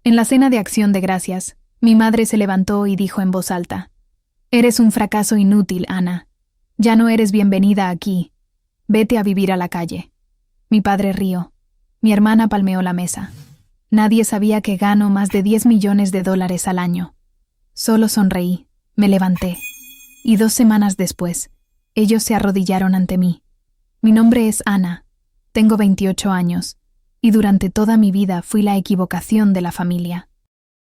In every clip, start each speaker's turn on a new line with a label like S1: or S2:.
S1: En la cena de Acción de Gracias, mi madre se levantó y dijo en voz alta: «Eres un fracaso inútil, Ana. Ya no eres bienvenida aquí. Vete a vivir a la calle». Mi padre rió. Mi hermana palmeó la mesa. Nadie sabía que gano más de $10 millones al año. Solo sonreí, me levanté. Y 2 semanas después, ellos se arrodillaron ante mí. Mi nombre es Ana. Tengo 28 años. Y durante toda mi vida fui la equivocación de la familia.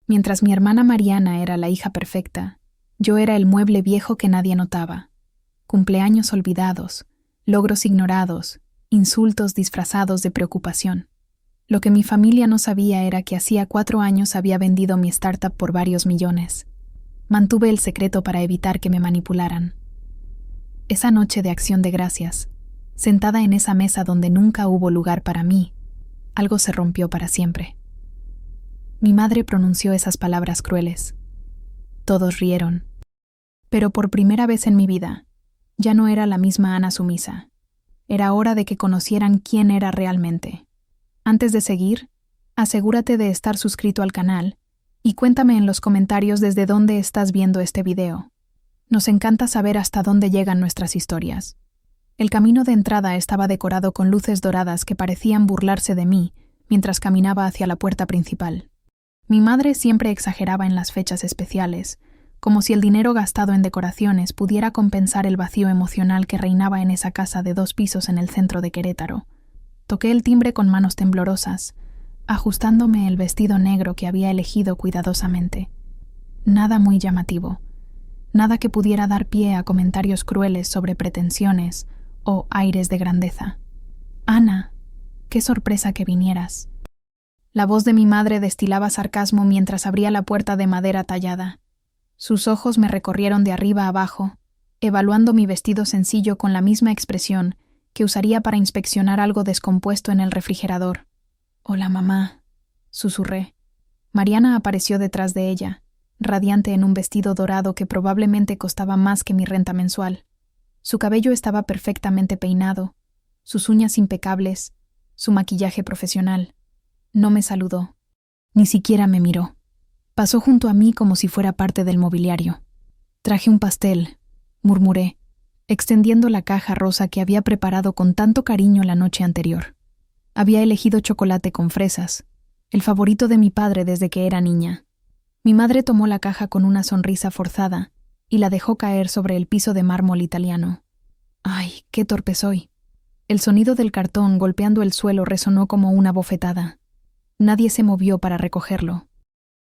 S1: Mientras mi hermana Mariana era la hija perfecta, yo era el mueble viejo que nadie notaba. Cumpleaños olvidados, logros ignorados, insultos disfrazados de preocupación. Lo que mi familia no sabía era que hacía 4 años había vendido mi startup por varios millones. Mantuve el secreto para evitar que me manipularan. Esa noche de Acción de Gracias, sentada en esa mesa donde nunca hubo lugar para mí, algo se rompió para siempre. Mi madre pronunció esas palabras crueles. Todos rieron. Pero por primera vez en mi vida, ya no era la misma Ana sumisa. Era hora de que conocieran quién era realmente. Antes de seguir, asegúrate de estar suscrito al canal y cuéntame en los comentarios desde dónde estás viendo este video. Nos encanta saber hasta dónde llegan nuestras historias. El camino de entrada estaba decorado con luces doradas que parecían burlarse de mí mientras caminaba hacia la puerta principal. Mi madre siempre exageraba en las fechas especiales, como si el dinero gastado en decoraciones pudiera compensar el vacío emocional que reinaba en esa casa de 2 pisos en el centro de Querétaro. Toqué el timbre con manos temblorosas, ajustándome el vestido negro que había elegido cuidadosamente. Nada muy llamativo, nada que pudiera dar pie a comentarios crueles sobre pretensiones o aires de grandeza. «Ana, qué sorpresa que vinieras». La voz de mi madre destilaba sarcasmo mientras abría la puerta de madera tallada. Sus ojos me recorrieron de arriba a abajo, evaluando mi vestido sencillo con la misma expresión que usaría para inspeccionar algo descompuesto en el refrigerador. «Hola, mamá», susurré. Mariana apareció detrás de ella, radiante en un vestido dorado que probablemente costaba más que mi renta mensual. Su cabello estaba perfectamente peinado, sus uñas impecables, su maquillaje profesional. No me saludó, ni siquiera me miró. Pasó junto a mí como si fuera parte del mobiliario. «Traje un pastel», murmuré, extendiendo la caja rosa que había preparado con tanto cariño la noche anterior. Había elegido chocolate con fresas, el favorito de mi padre desde que era niña. Mi madre tomó la caja con una sonrisa forzada y la dejó caer sobre el piso de mármol italiano. «Ay, qué torpe soy». El sonido del cartón golpeando el suelo resonó como una bofetada. Nadie se movió para recogerlo.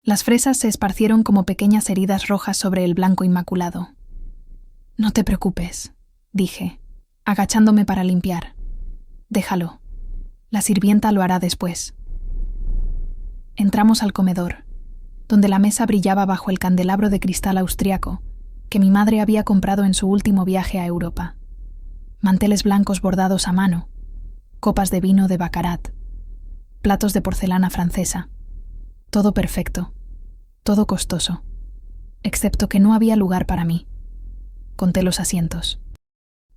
S1: Las fresas se esparcieron como pequeñas heridas rojas sobre el blanco inmaculado. «No te preocupes», dije, agachándome para limpiar. «Déjalo. La sirvienta lo hará después». Entramos al comedor, donde la mesa brillaba bajo el candelabro de cristal austriaco que mi madre había comprado en su último viaje a Europa. Manteles blancos bordados a mano, copas de vino de Baccarat, platos de porcelana francesa. Todo perfecto, todo costoso, excepto que no había lugar para mí. Conté los asientos.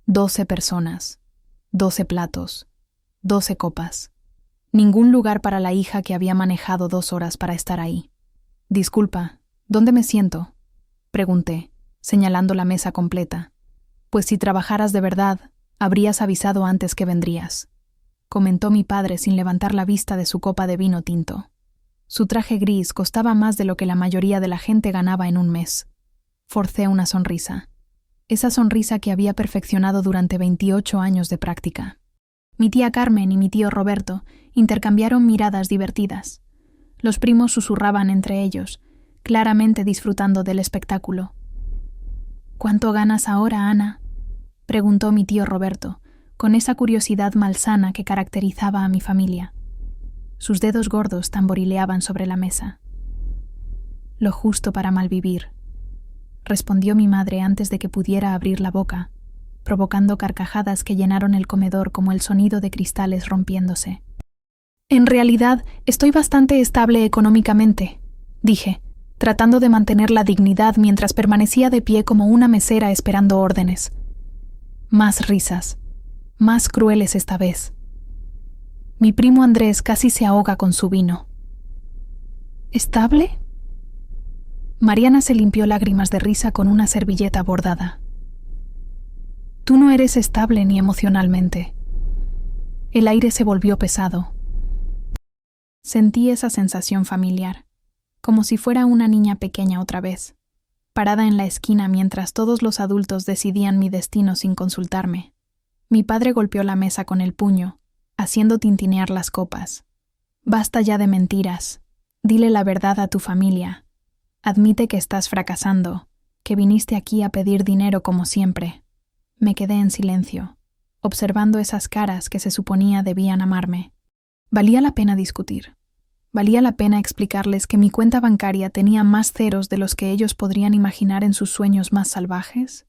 S1: 12 personas, 12 platos, 12 copas. Ningún lugar para la hija que había manejado 2 horas para estar ahí. «Disculpa, ¿dónde me siento?», pregunté, señalando la mesa completa. «Pues si trabajaras de verdad, habrías avisado antes que vendrías», comentó mi padre sin levantar la vista de su copa de vino tinto. Su traje gris costaba más de lo que la mayoría de la gente ganaba en un mes. Forcé una sonrisa. Esa sonrisa que había perfeccionado durante 28 años de práctica. Mi tía Carmen y mi tío Roberto intercambiaron miradas divertidas. Los primos susurraban entre ellos, claramente disfrutando del espectáculo. «¿Cuánto ganas ahora, Ana?», preguntó mi tío Roberto, con esa curiosidad malsana que caracterizaba a mi familia. Sus dedos gordos tamborileaban sobre la mesa. «Lo justo para malvivir», respondió mi madre antes de que pudiera abrir la boca, provocando carcajadas que llenaron el comedor como el sonido de cristales rompiéndose. «En realidad, estoy bastante estable económicamente», dije, tratando de mantener la dignidad mientras permanecía de pie como una mesera esperando órdenes. Más risas, más crueles esta vez. Mi primo Andrés casi se ahoga con su vino. ¿Estable? Mariana se limpió lágrimas de risa con una servilleta bordada. Tú no eres estable ni emocionalmente. El aire se volvió pesado. Sentí esa sensación familiar, como si fuera una niña pequeña otra vez, parada en la esquina mientras todos los adultos decidían mi destino sin consultarme. Mi padre golpeó la mesa con el puño, haciendo tintinear las copas. Basta ya de mentiras. Dile la verdad a tu familia. Admite que estás fracasando, que viniste aquí a pedir dinero como siempre. Me quedé en silencio, observando esas caras que se suponía debían amarme. Valía la pena discutir. Valía la pena explicarles que mi cuenta bancaria tenía más ceros de los que ellos podrían imaginar en sus sueños más salvajes.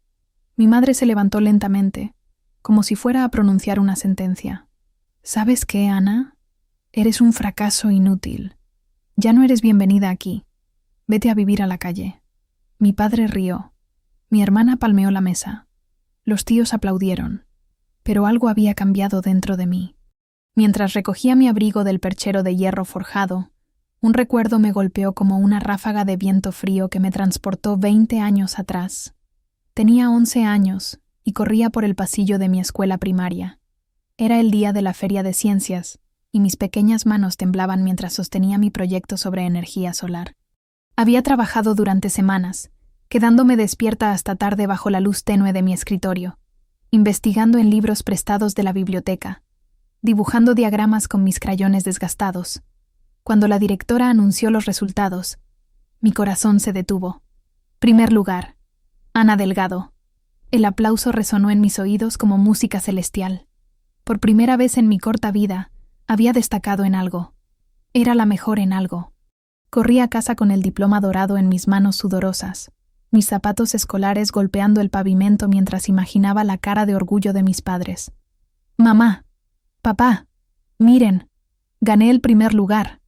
S1: Mi madre se levantó lentamente, como si fuera a pronunciar una sentencia. ¿Sabes qué, Ana? Eres un fracaso inútil. Ya no eres bienvenida aquí. Vete a vivir a la calle. Mi padre rió. Mi hermana palmeó la mesa. Los tíos aplaudieron. Pero algo había cambiado dentro de mí. Mientras recogía mi abrigo del perchero de hierro forjado, un recuerdo me golpeó como una ráfaga de viento frío que me transportó 20 años atrás. Tenía 11 años y corría por el pasillo de mi escuela primaria. Era el día de la Feria de Ciencias, y mis pequeñas manos temblaban mientras sostenía mi proyecto sobre energía solar. Había trabajado durante semanas, quedándome despierta hasta tarde bajo la luz tenue de mi escritorio, investigando en libros prestados de la biblioteca, dibujando diagramas con mis crayones desgastados. Cuando la directora anunció los resultados, mi corazón se detuvo. Primer lugar, Ana Delgado. El aplauso resonó en mis oídos como música celestial. Por primera vez en mi corta vida, había destacado en algo. Era la mejor en algo. Corrí a casa con el diploma dorado en mis manos sudorosas, mis zapatos escolares golpeando el pavimento mientras imaginaba la cara de orgullo de mis padres. «Mamá, papá, miren, gané el primer lugar».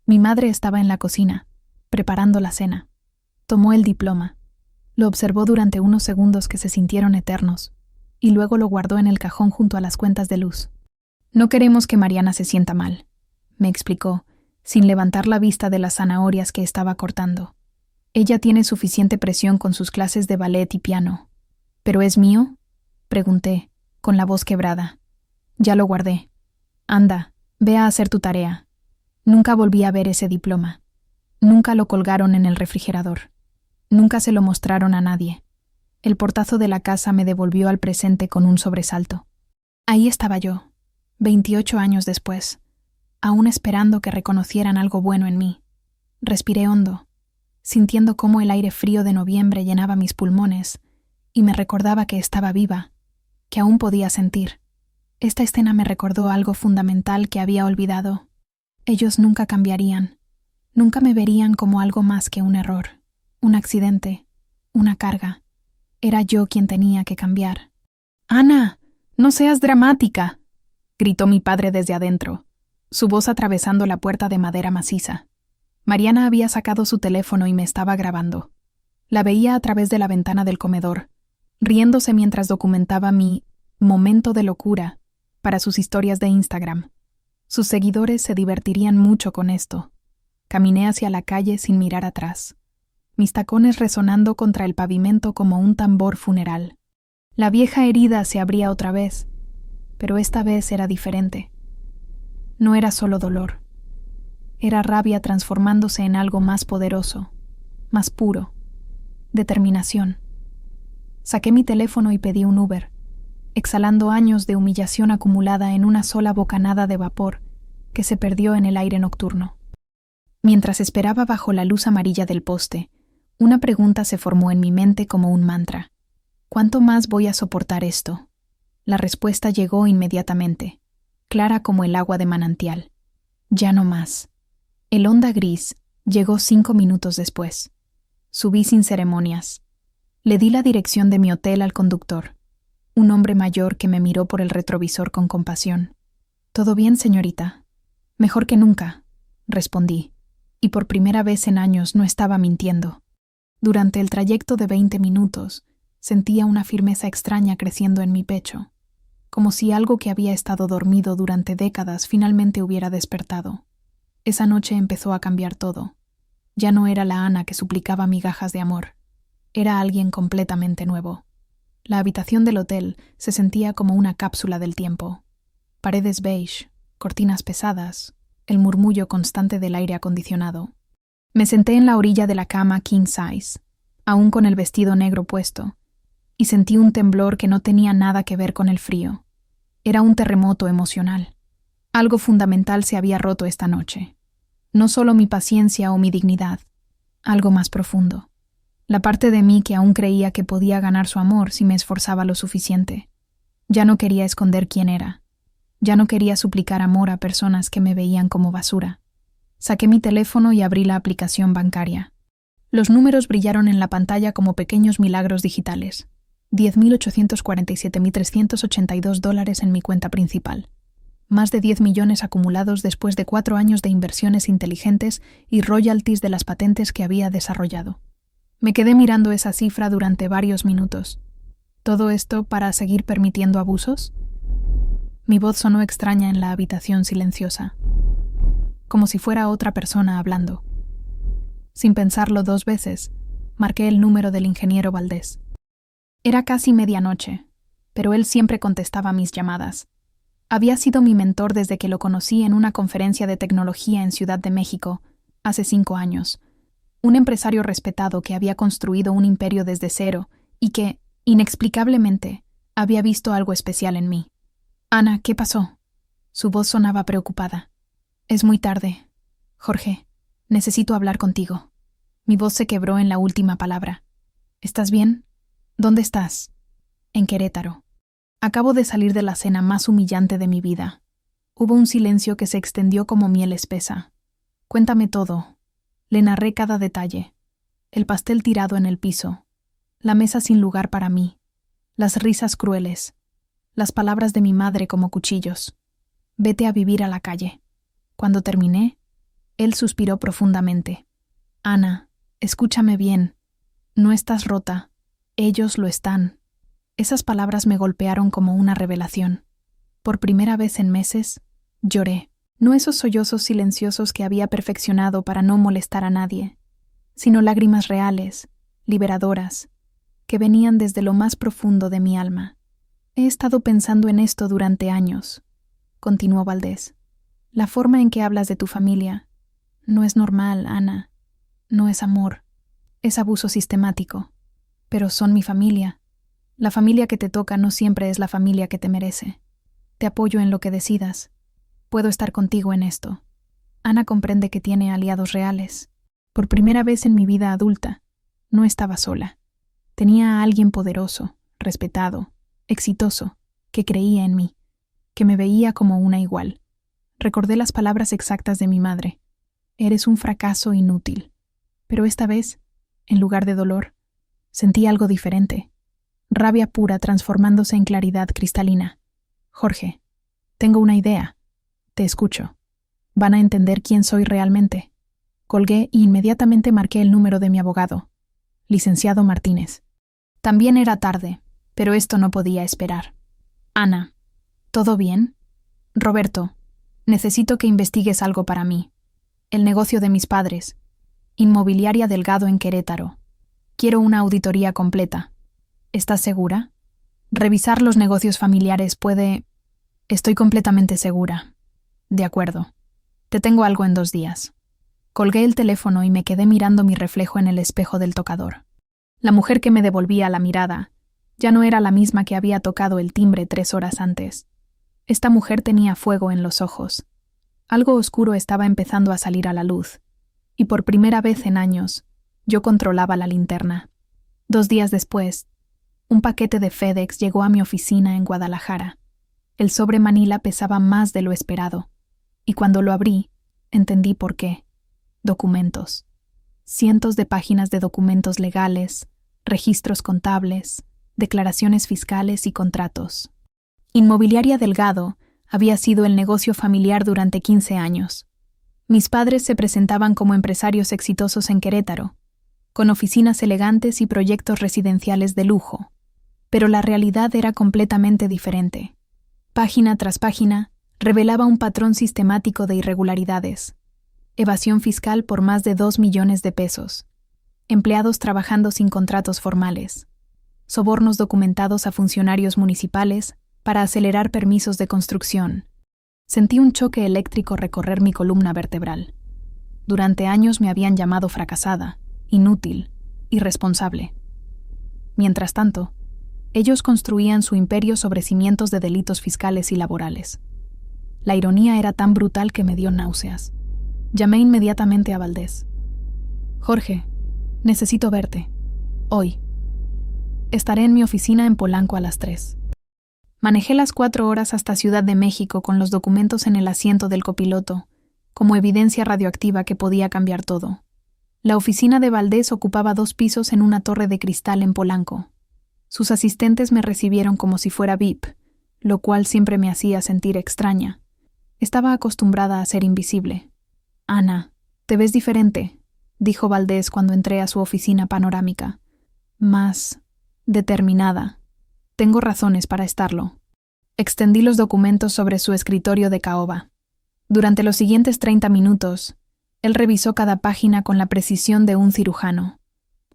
S1: Mi madre estaba en la cocina, preparando la cena. Tomó el diploma. Lo observó durante unos segundos que se sintieron eternos, y luego lo guardó en el cajón junto a las cuentas de luz. «No queremos que Mariana se sienta mal», me explicó, sin levantar la vista de las zanahorias que estaba cortando. «Ella tiene suficiente presión con sus clases de ballet y piano». «¿Pero es mío?», pregunté, con la voz quebrada. «Ya lo guardé. Anda, ve a hacer tu tarea». Nunca volví a ver ese diploma. Nunca lo colgaron en el refrigerador. Nunca se lo mostraron a nadie. El portazo de la casa me devolvió al presente con un sobresalto. Ahí estaba yo, 28 años después, aún esperando que reconocieran algo bueno en mí. Respiré hondo, sintiendo cómo el aire frío de noviembre llenaba mis pulmones y me recordaba que estaba viva, que aún podía sentir. Esta escena me recordó algo fundamental que había olvidado. Ellos nunca cambiarían, nunca me verían como algo más que un error, un accidente, una carga. Era yo quien tenía que cambiar. «Ana, no seas dramática», gritó mi padre desde adentro, su voz atravesando la puerta de madera maciza. Mariana había sacado su teléfono y me estaba grabando. La veía a través de la ventana del comedor, riéndose mientras documentaba mi momento de locura para sus historias de Instagram. Sus seguidores se divertirían mucho con esto. Caminé hacia la calle sin mirar atrás, mis tacones resonando contra el pavimento como un tambor funeral. La vieja herida se abría otra vez, pero esta vez era diferente. No era solo dolor. Era rabia transformándose en algo más poderoso, más puro. Determinación. Saqué mi teléfono y pedí un Uber, exhalando años de humillación acumulada en una sola bocanada de vapor que se perdió en el aire nocturno. Mientras esperaba bajo la luz amarilla del poste, una pregunta se formó en mi mente como un mantra. ¿Cuánto más voy a soportar esto? La respuesta llegó inmediatamente, clara como el agua de manantial. Ya no más. El Honda gris llegó 5 minutos después. Subí sin ceremonias. Le di la dirección de mi hotel al conductor, un hombre mayor que me miró por el retrovisor con compasión. «¿Todo bien, señorita?» «Mejor que nunca», respondí, y por primera vez en años no estaba mintiendo. Durante el trayecto de 20 minutos, sentía una firmeza extraña creciendo en mi pecho, como si algo que había estado dormido durante décadas finalmente hubiera despertado. Esa noche empezó a cambiar todo. Ya no era la Ana que suplicaba migajas de amor. Era alguien completamente nuevo. La habitación del hotel se sentía como una cápsula del tiempo. Paredes beige, cortinas pesadas, el murmullo constante del aire acondicionado. Me senté en la orilla de la cama king size, aún con el vestido negro puesto, y sentí un temblor que no tenía nada que ver con el frío. Era un terremoto emocional. Algo fundamental se había roto esta noche. No solo mi paciencia o mi dignidad, algo más profundo. La parte de mí que aún creía que podía ganar su amor si me esforzaba lo suficiente. Ya no quería esconder quién era. Ya no quería suplicar amor a personas que me veían como basura. Saqué mi teléfono y abrí la aplicación bancaria. Los números brillaron en la pantalla como pequeños milagros digitales. $10.847.382 en mi cuenta principal. Más de 10 millones acumulados después de 4 años de inversiones inteligentes y royalties de las patentes que había desarrollado. Me quedé mirando esa cifra durante varios minutos. ¿Todo esto para seguir permitiendo abusos? Mi voz sonó extraña en la habitación silenciosa, como si fuera otra persona hablando. Sin pensarlo 2 veces, marqué el número del ingeniero Valdés. Era casi medianoche, pero él siempre contestaba mis llamadas. Había sido mi mentor desde que lo conocí en una conferencia de tecnología en Ciudad de México, hace 5 años. Un empresario respetado que había construido un imperio desde cero y que, inexplicablemente, había visto algo especial en mí. Ana, ¿qué pasó? Su voz sonaba preocupada. Es muy tarde. Jorge, necesito hablar contigo. Mi voz se quebró en la última palabra. ¿Estás bien? ¿Dónde estás? En Querétaro. Acabo de salir de la cena más humillante de mi vida. Hubo un silencio que se extendió como miel espesa. Cuéntame todo. Le narré cada detalle. El pastel tirado en el piso. La mesa sin lugar para mí. Las risas crueles. Las palabras de mi madre como cuchillos. Vete a vivir a la calle. Cuando terminé, él suspiró profundamente. Ana, escúchame bien. No estás rota. Ellos lo están. Esas palabras me golpearon como una revelación. Por primera vez en meses, lloré. No esos sollozos silenciosos que había perfeccionado para no molestar a nadie, sino lágrimas reales, liberadoras, que venían desde lo más profundo de mi alma. He estado pensando en esto durante años, continuó Valdés. La forma en que hablas de tu familia no es normal, Ana. No es amor. Es abuso sistemático. Pero son mi familia. La familia que te toca no siempre es la familia que te merece. Te apoyo en lo que decidas. Puedo estar contigo en esto. Ana comprende que tiene aliados reales. Por primera vez en mi vida adulta, no estaba sola. Tenía a alguien poderoso, respetado, exitoso, que creía en mí, que me veía como una igual. Recordé las palabras exactas de mi madre. Eres un fracaso inútil. Pero esta vez, en lugar de dolor, sentí algo diferente. Rabia pura transformándose en claridad cristalina. Jorge, tengo una idea. Te escucho. Van a entender quién soy realmente. Colgué y inmediatamente marqué el número de mi abogado, licenciado Martínez. También era tarde, pero esto no podía esperar. Ana, ¿todo bien? Roberto, necesito que investigues algo para mí. El negocio de mis padres. Inmobiliaria Delgado en Querétaro. Quiero una auditoría completa. ¿Estás segura? Revisar los negocios familiares puede... Estoy completamente segura. De acuerdo. Te tengo algo en 2 días. Colgué el teléfono y me quedé mirando mi reflejo en el espejo del tocador. La mujer que me devolvía la mirada ya no era la misma que había tocado el timbre 3 horas antes. Esta mujer tenía fuego en los ojos. Algo oscuro estaba empezando a salir a la luz, y por primera vez en años, yo controlaba la linterna. 2 días después, un paquete de FedEx llegó a mi oficina en Guadalajara. El sobre Manila pesaba más de lo esperado, y cuando lo abrí, entendí por qué. Documentos. Cientos de páginas de documentos legales, registros contables, declaraciones fiscales y contratos. Inmobiliaria Delgado había sido el negocio familiar durante 15 años. Mis padres se presentaban como empresarios exitosos en Querétaro, con oficinas elegantes y proyectos residenciales de lujo. Pero la realidad era completamente diferente. Página tras página, revelaba un patrón sistemático de irregularidades. evasión fiscal por más de 2 millones de pesos, empleados trabajando sin contratos formales, sobornos documentados a funcionarios municipales para acelerar permisos de construcción. Sentí un choque eléctrico recorrer mi columna vertebral. Durante años me habían llamado fracasada, inútil, irresponsable. Mientras tanto, ellos construían su imperio sobre cimientos de delitos fiscales y laborales. La ironía era tan brutal que me dio náuseas. Llamé inmediatamente a Valdés. «Jorge, necesito verte. Hoy. Estaré en mi oficina en Polanco a las 3». Manejé las 4 horas hasta Ciudad de México con los documentos en el asiento del copiloto, como evidencia radioactiva que podía cambiar todo. La oficina de Valdés ocupaba 2 pisos en una torre de cristal en Polanco. Sus asistentes me recibieron como si fuera VIP, lo cual siempre me hacía sentir extraña. Estaba acostumbrada a ser invisible. «Ana, te ves diferente», dijo Valdés cuando entré a su oficina panorámica. «Más determinada. Tengo razones para estarlo». Extendí los documentos sobre su escritorio de caoba. Durante los siguientes 30 minutos, él revisó cada página con la precisión de un cirujano,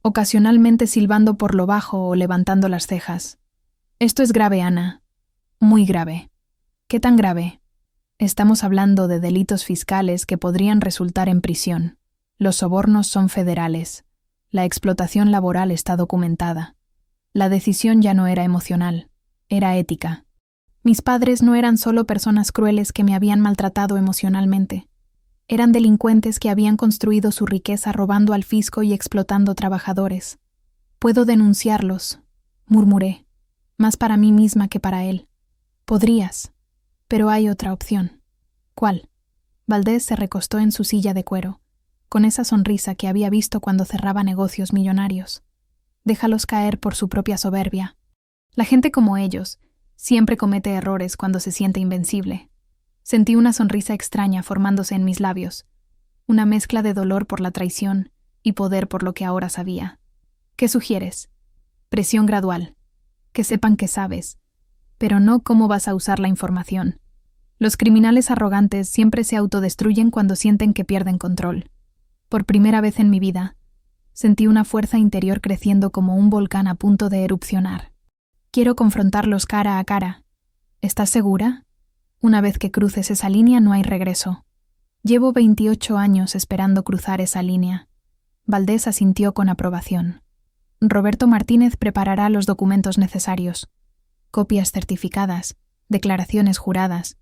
S1: ocasionalmente silbando por lo bajo o levantando las cejas. «Esto es grave, Ana. Muy grave». «¿Qué tan grave?» «Estamos hablando de delitos fiscales que podrían resultar en prisión. Los sobornos son federales. La explotación laboral está documentada. La decisión ya no era emocional, era ética. Mis padres no eran solo personas crueles que me habían maltratado emocionalmente. Eran delincuentes que habían construido su riqueza robando al fisco y explotando trabajadores. «Puedo denunciarlos», murmuré, más para mí misma que para él. «Podrías, pero hay otra opción». «¿Cuál?» Valdés se recostó en su silla de cuero, con esa sonrisa que había visto cuando cerraba negocios millonarios. «Déjalos caer por su propia soberbia. La gente como ellos siempre comete errores cuando se siente invencible». Sentí una sonrisa extraña formándose en mis labios, una mezcla de dolor por la traición y poder por lo que ahora sabía. «¿Qué sugieres?» «Presión gradual. Que sepan que sabes, pero no cómo vas a usar la información. Los criminales arrogantes siempre se autodestruyen cuando sienten que pierden control. Por primera vez en mi vida, sentí una fuerza interior creciendo como un volcán a punto de erupcionar. «Quiero confrontarlos cara a cara. ¿Estás segura? Una vez que cruces esa línea no hay regreso. Llevo 28 años esperando cruzar esa línea». Valdés asintió con aprobación. «Roberto Martínez preparará los documentos necesarios. Copias certificadas, declaraciones juradas,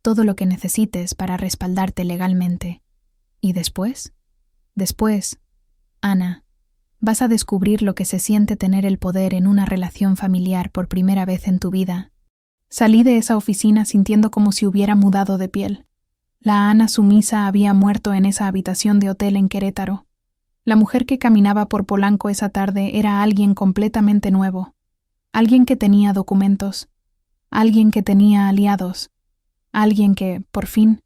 S1: todo lo que necesites para respaldarte legalmente. ¿Y después? Después, Ana, vas a descubrir lo que se siente tener el poder en una relación familiar por primera vez en tu vida». Salí de esa oficina sintiendo como si hubiera mudado de piel. La Ana sumisa había muerto en esa habitación de hotel en Querétaro. La mujer que caminaba por Polanco esa tarde era alguien completamente nuevo. Alguien que tenía documentos. Alguien que tenía aliados. Alguien que, por fin,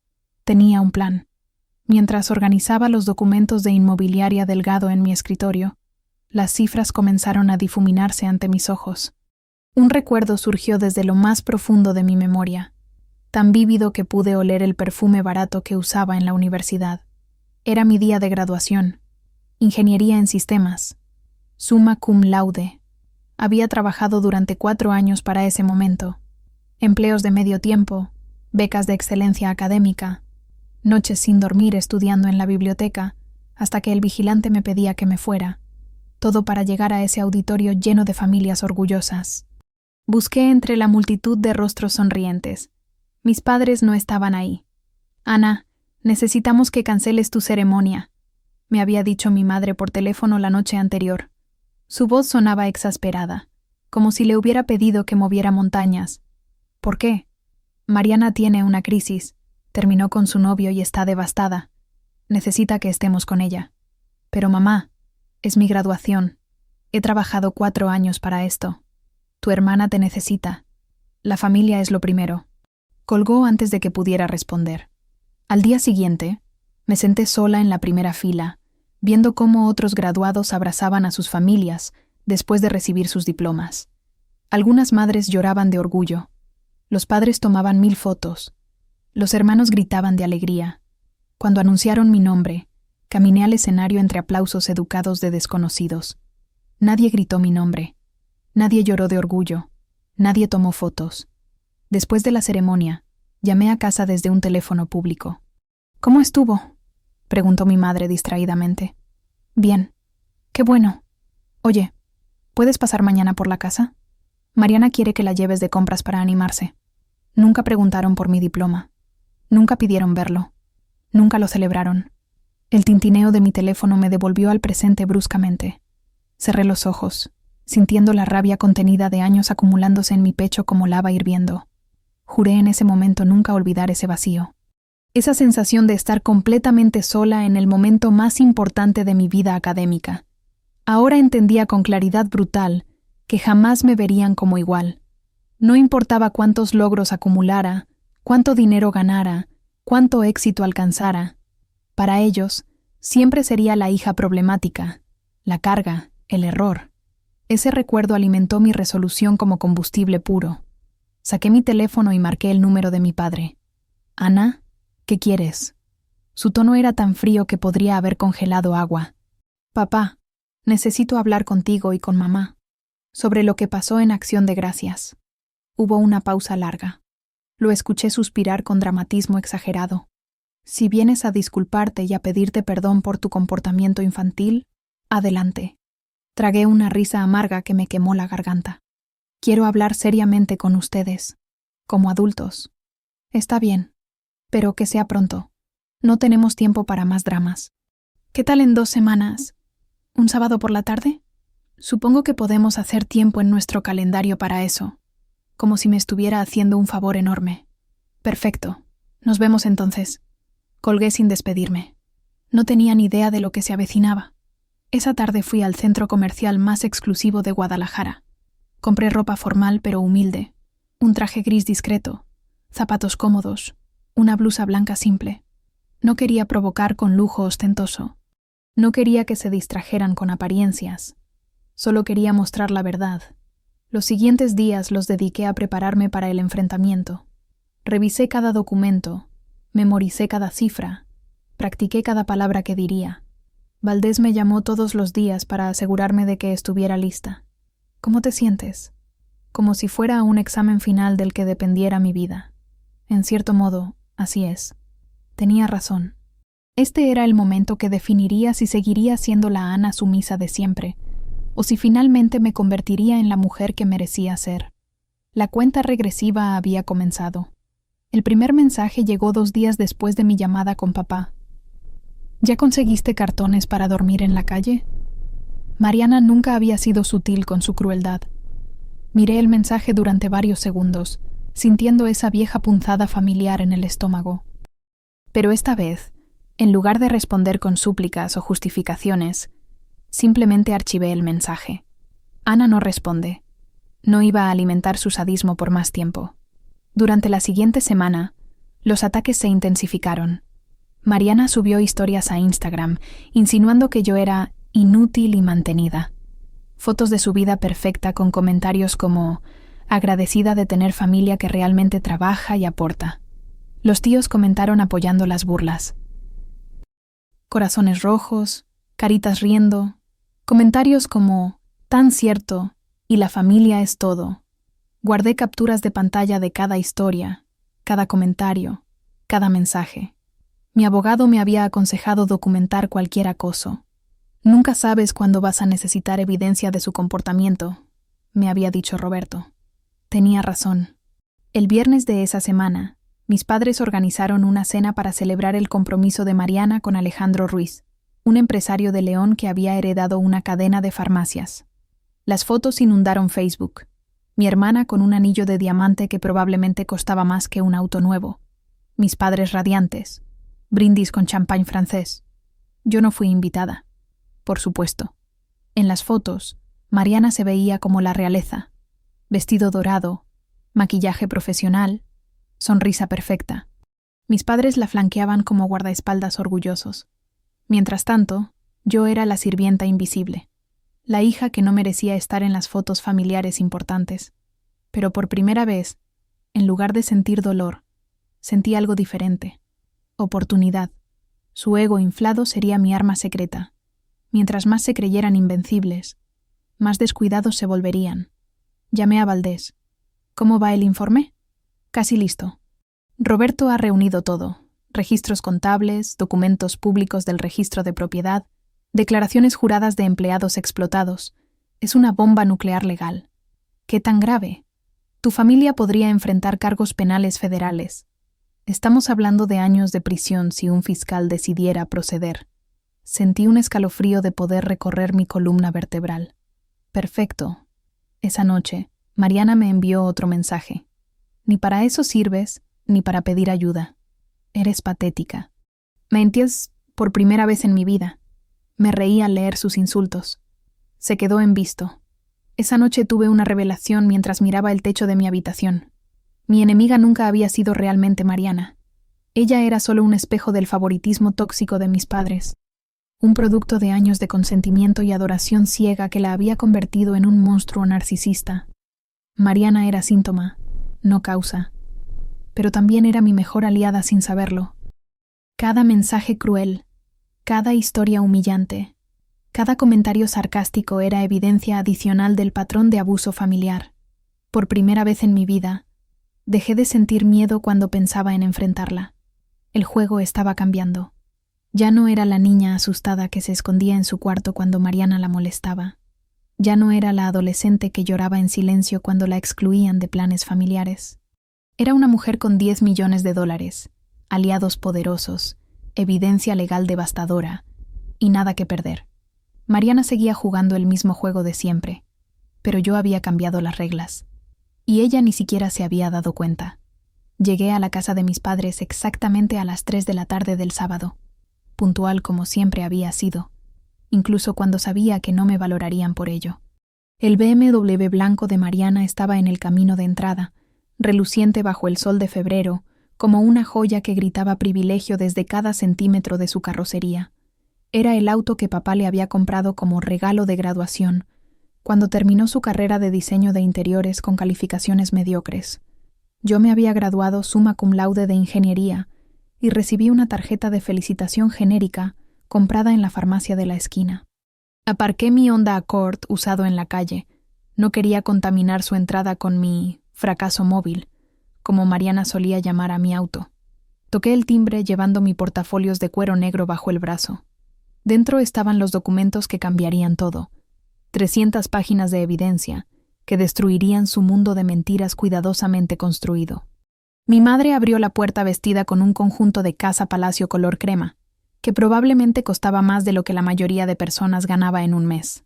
S1: tenía un plan. Mientras organizaba los documentos de Inmobiliaria Delgado en mi escritorio, las cifras comenzaron a difuminarse ante mis ojos. Un recuerdo surgió desde lo más profundo de mi memoria, tan vívido que pude oler el perfume barato que usaba en la universidad. Era mi día de graduación. Ingeniería en sistemas. Summa cum laude. Había trabajado durante 4 años para ese momento. Empleos de medio tiempo, becas de excelencia académica, noches sin dormir estudiando en la biblioteca, hasta que el vigilante me pedía que me fuera. Todo para llegar a ese auditorio lleno de familias orgullosas. Busqué entre la multitud de rostros sonrientes. Mis padres no estaban ahí. «Ana, necesitamos que canceles tu ceremonia», me había dicho mi madre por teléfono la noche anterior. Su voz sonaba exasperada, como si le hubiera pedido que moviera montañas. «¿Por qué?» «Mariana tiene una crisis. Terminó con su novio y está devastada. Necesita que estemos con ella». «Pero mamá, es mi graduación. He trabajado 4 años para esto. Tu hermana te necesita. La familia es lo primero». Colgó antes de que pudiera responder. Al día siguiente, me senté sola en la primera fila, viendo cómo otros graduados abrazaban a sus familias después de recibir sus diplomas. Algunas madres lloraban de orgullo. Los padres tomaban 1000 fotos. Los hermanos gritaban de alegría. Cuando anunciaron mi nombre, caminé al escenario entre aplausos educados de desconocidos. Nadie gritó mi nombre. Nadie lloró de orgullo. Nadie tomó fotos. Después de la ceremonia, llamé a casa desde un teléfono público. «¿Cómo estuvo?», preguntó mi madre distraídamente. «Bien. Qué bueno. Oye, ¿puedes pasar mañana por la casa? Mariana quiere que la lleves de compras para animarse». Nunca preguntaron por mi diploma. Nunca pidieron verlo. Nunca lo celebraron. El tintineo de mi teléfono me devolvió al presente bruscamente. Cerré los ojos, sintiendo la rabia contenida de años acumulándose en mi pecho como lava hirviendo. Juré en ese momento nunca olvidar ese vacío. Esa sensación de estar completamente sola en el momento más importante de mi vida académica. Ahora entendía con claridad brutal que jamás me verían como igual. No importaba cuántos logros acumulara, cuánto dinero ganara, cuánto éxito alcanzara. Para ellos, siempre sería la hija problemática, la carga, el error. Ese recuerdo alimentó mi resolución como combustible puro. Saqué mi teléfono y marqué el número de mi padre. «Ana, ¿qué quieres?». Su tono era tan frío que podría haber congelado agua. «Papá, necesito hablar contigo y con mamá sobre lo que pasó en Acción de Gracias». Hubo una pausa larga. Lo escuché suspirar con dramatismo exagerado. «Si vienes a disculparte y a pedirte perdón por tu comportamiento infantil, adelante». Tragué una risa amarga que me quemó la garganta. «Quiero hablar seriamente con ustedes, como adultos». «Está bien, pero que sea pronto. No tenemos tiempo para más dramas». «¿Qué tal en 2 semanas? ¿Un sábado por la tarde? Supongo que podemos hacer tiempo en nuestro calendario para eso». Como si me estuviera haciendo un favor enorme. «Perfecto. Nos vemos entonces». Colgué sin despedirme. No tenía ni idea de lo que se avecinaba. Esa tarde fui al centro comercial más exclusivo de Guadalajara. Compré ropa formal pero humilde, un traje gris discreto, zapatos cómodos, una blusa blanca simple. No quería provocar con lujo ostentoso. No quería que se distrajeran con apariencias. Solo quería mostrar la verdad. Los siguientes días los dediqué a prepararme para el enfrentamiento. Revisé cada documento, memoricé cada cifra, practiqué cada palabra que diría. Valdés me llamó todos los días para asegurarme de que estuviera lista. «¿Cómo te sientes?». Como si fuera un examen final del que dependiera mi vida. En cierto modo, así es. Tenía razón. Este era el momento que definiría si seguiría siendo la Ana sumisa de siempre, o si finalmente me convertiría en la mujer que merecía ser. La cuenta regresiva había comenzado. El primer mensaje llegó 2 días después de mi llamada con papá. «¿Ya conseguiste cartones para dormir en la calle?». Mariana nunca había sido sutil con su crueldad. Miré el mensaje durante varios segundos, sintiendo esa vieja punzada familiar en el estómago. Pero esta vez, en lugar de responder con súplicas o justificaciones, simplemente archivé el mensaje. Ana no responde. No iba a alimentar su sadismo por más tiempo. Durante la siguiente semana, los ataques se intensificaron. Mariana subió historias a Instagram, insinuando que yo era inútil y mantenida. Fotos de su vida perfecta con comentarios como «agradecida de tener familia que realmente trabaja y aporta». Los tíos comentaron apoyando las burlas. Corazones rojos, caritas riendo, comentarios como «tan cierto» y «la familia es todo». Guardé capturas de pantalla de cada historia, cada comentario, cada mensaje. Mi abogado me había aconsejado documentar cualquier acoso. «Nunca sabes cuándo vas a necesitar evidencia de su comportamiento», me había dicho Roberto. Tenía razón. El viernes de esa semana, mis padres organizaron una cena para celebrar el compromiso de Mariana con Alejandro Ruiz, un empresario de León que había heredado una cadena de farmacias. Las fotos inundaron Facebook. Mi hermana con un anillo de diamante que probablemente costaba más que un auto nuevo. Mis padres radiantes. Brindis con champán francés. Yo no fui invitada. Por supuesto. En las fotos, Mariana se veía como la realeza. Vestido dorado, maquillaje profesional, sonrisa perfecta. Mis padres la flanqueaban como guardaespaldas orgullosos. Mientras tanto, yo era la sirvienta invisible, la hija que no merecía estar en las fotos familiares importantes. Pero por primera vez, en lugar de sentir dolor, sentí algo diferente. Oportunidad. Su ego inflado sería mi arma secreta. Mientras más se creyeran invencibles, más descuidados se volverían. Llamé a Valdés. ¿Cómo va el informe? Casi listo. Roberto ha reunido todo: registros contables, documentos públicos del registro de propiedad, declaraciones juradas de empleados explotados. Es una bomba nuclear legal. ¿Qué tan grave? Tu familia podría enfrentar cargos penales federales. Estamos hablando de años de prisión si un fiscal decidiera proceder. Sentí un escalofrío de poder recorrer mi columna vertebral. Perfecto. Esa noche, Mariana me envió otro mensaje. Ni para eso sirves, ni para pedir ayuda. Eres patética. Mentías por primera vez en mi vida. Me reí al leer sus insultos. Se quedó en visto. Esa noche tuve una revelación mientras miraba el techo de mi habitación. Mi enemiga nunca había sido realmente Mariana. Ella era solo un espejo del favoritismo tóxico de mis padres. Un producto de años de consentimiento y adoración ciega que la había convertido en un monstruo narcisista. Mariana era síntoma, no causa. Pero también era mi mejor aliada sin saberlo. Cada mensaje cruel, cada historia humillante, cada comentario sarcástico era evidencia adicional del patrón de abuso familiar. Por primera vez en mi vida, dejé de sentir miedo cuando pensaba en enfrentarla. El juego estaba cambiando. Ya no era la niña asustada que se escondía en su cuarto cuando Mariana la molestaba. Ya no era la adolescente que lloraba en silencio cuando la excluían de planes familiares. Era una mujer con $10 millones, aliados poderosos, evidencia legal devastadora y nada que perder. Mariana seguía jugando el mismo juego de siempre, pero yo había cambiado las reglas. Y ella ni siquiera se había dado cuenta. Llegué a la casa de mis padres exactamente a las 3 de la tarde del sábado, puntual como siempre había sido, incluso cuando sabía que no me valorarían por ello. El BMW blanco de Mariana estaba en el camino de entrada, reluciente bajo el sol de febrero, como una joya que gritaba privilegio desde cada centímetro de su carrocería. Era el auto que papá le había comprado como regalo de graduación, cuando terminó su carrera de diseño de interiores con calificaciones mediocres. Yo me había graduado summa cum laude de ingeniería y recibí una tarjeta de felicitación genérica comprada en la farmacia de la esquina. Aparqué mi Honda Accord usado en la calle. No quería contaminar su entrada con mi fracaso móvil, como Mariana solía llamar a mi auto. Toqué el timbre llevando mi portafolios de cuero negro bajo el brazo. Dentro estaban los documentos que cambiarían todo. 300 páginas de evidencia que destruirían su mundo de mentiras cuidadosamente construido. Mi madre abrió la puerta vestida con un conjunto de casa-palacio color crema, que probablemente costaba más de lo que la mayoría de personas ganaba en un mes.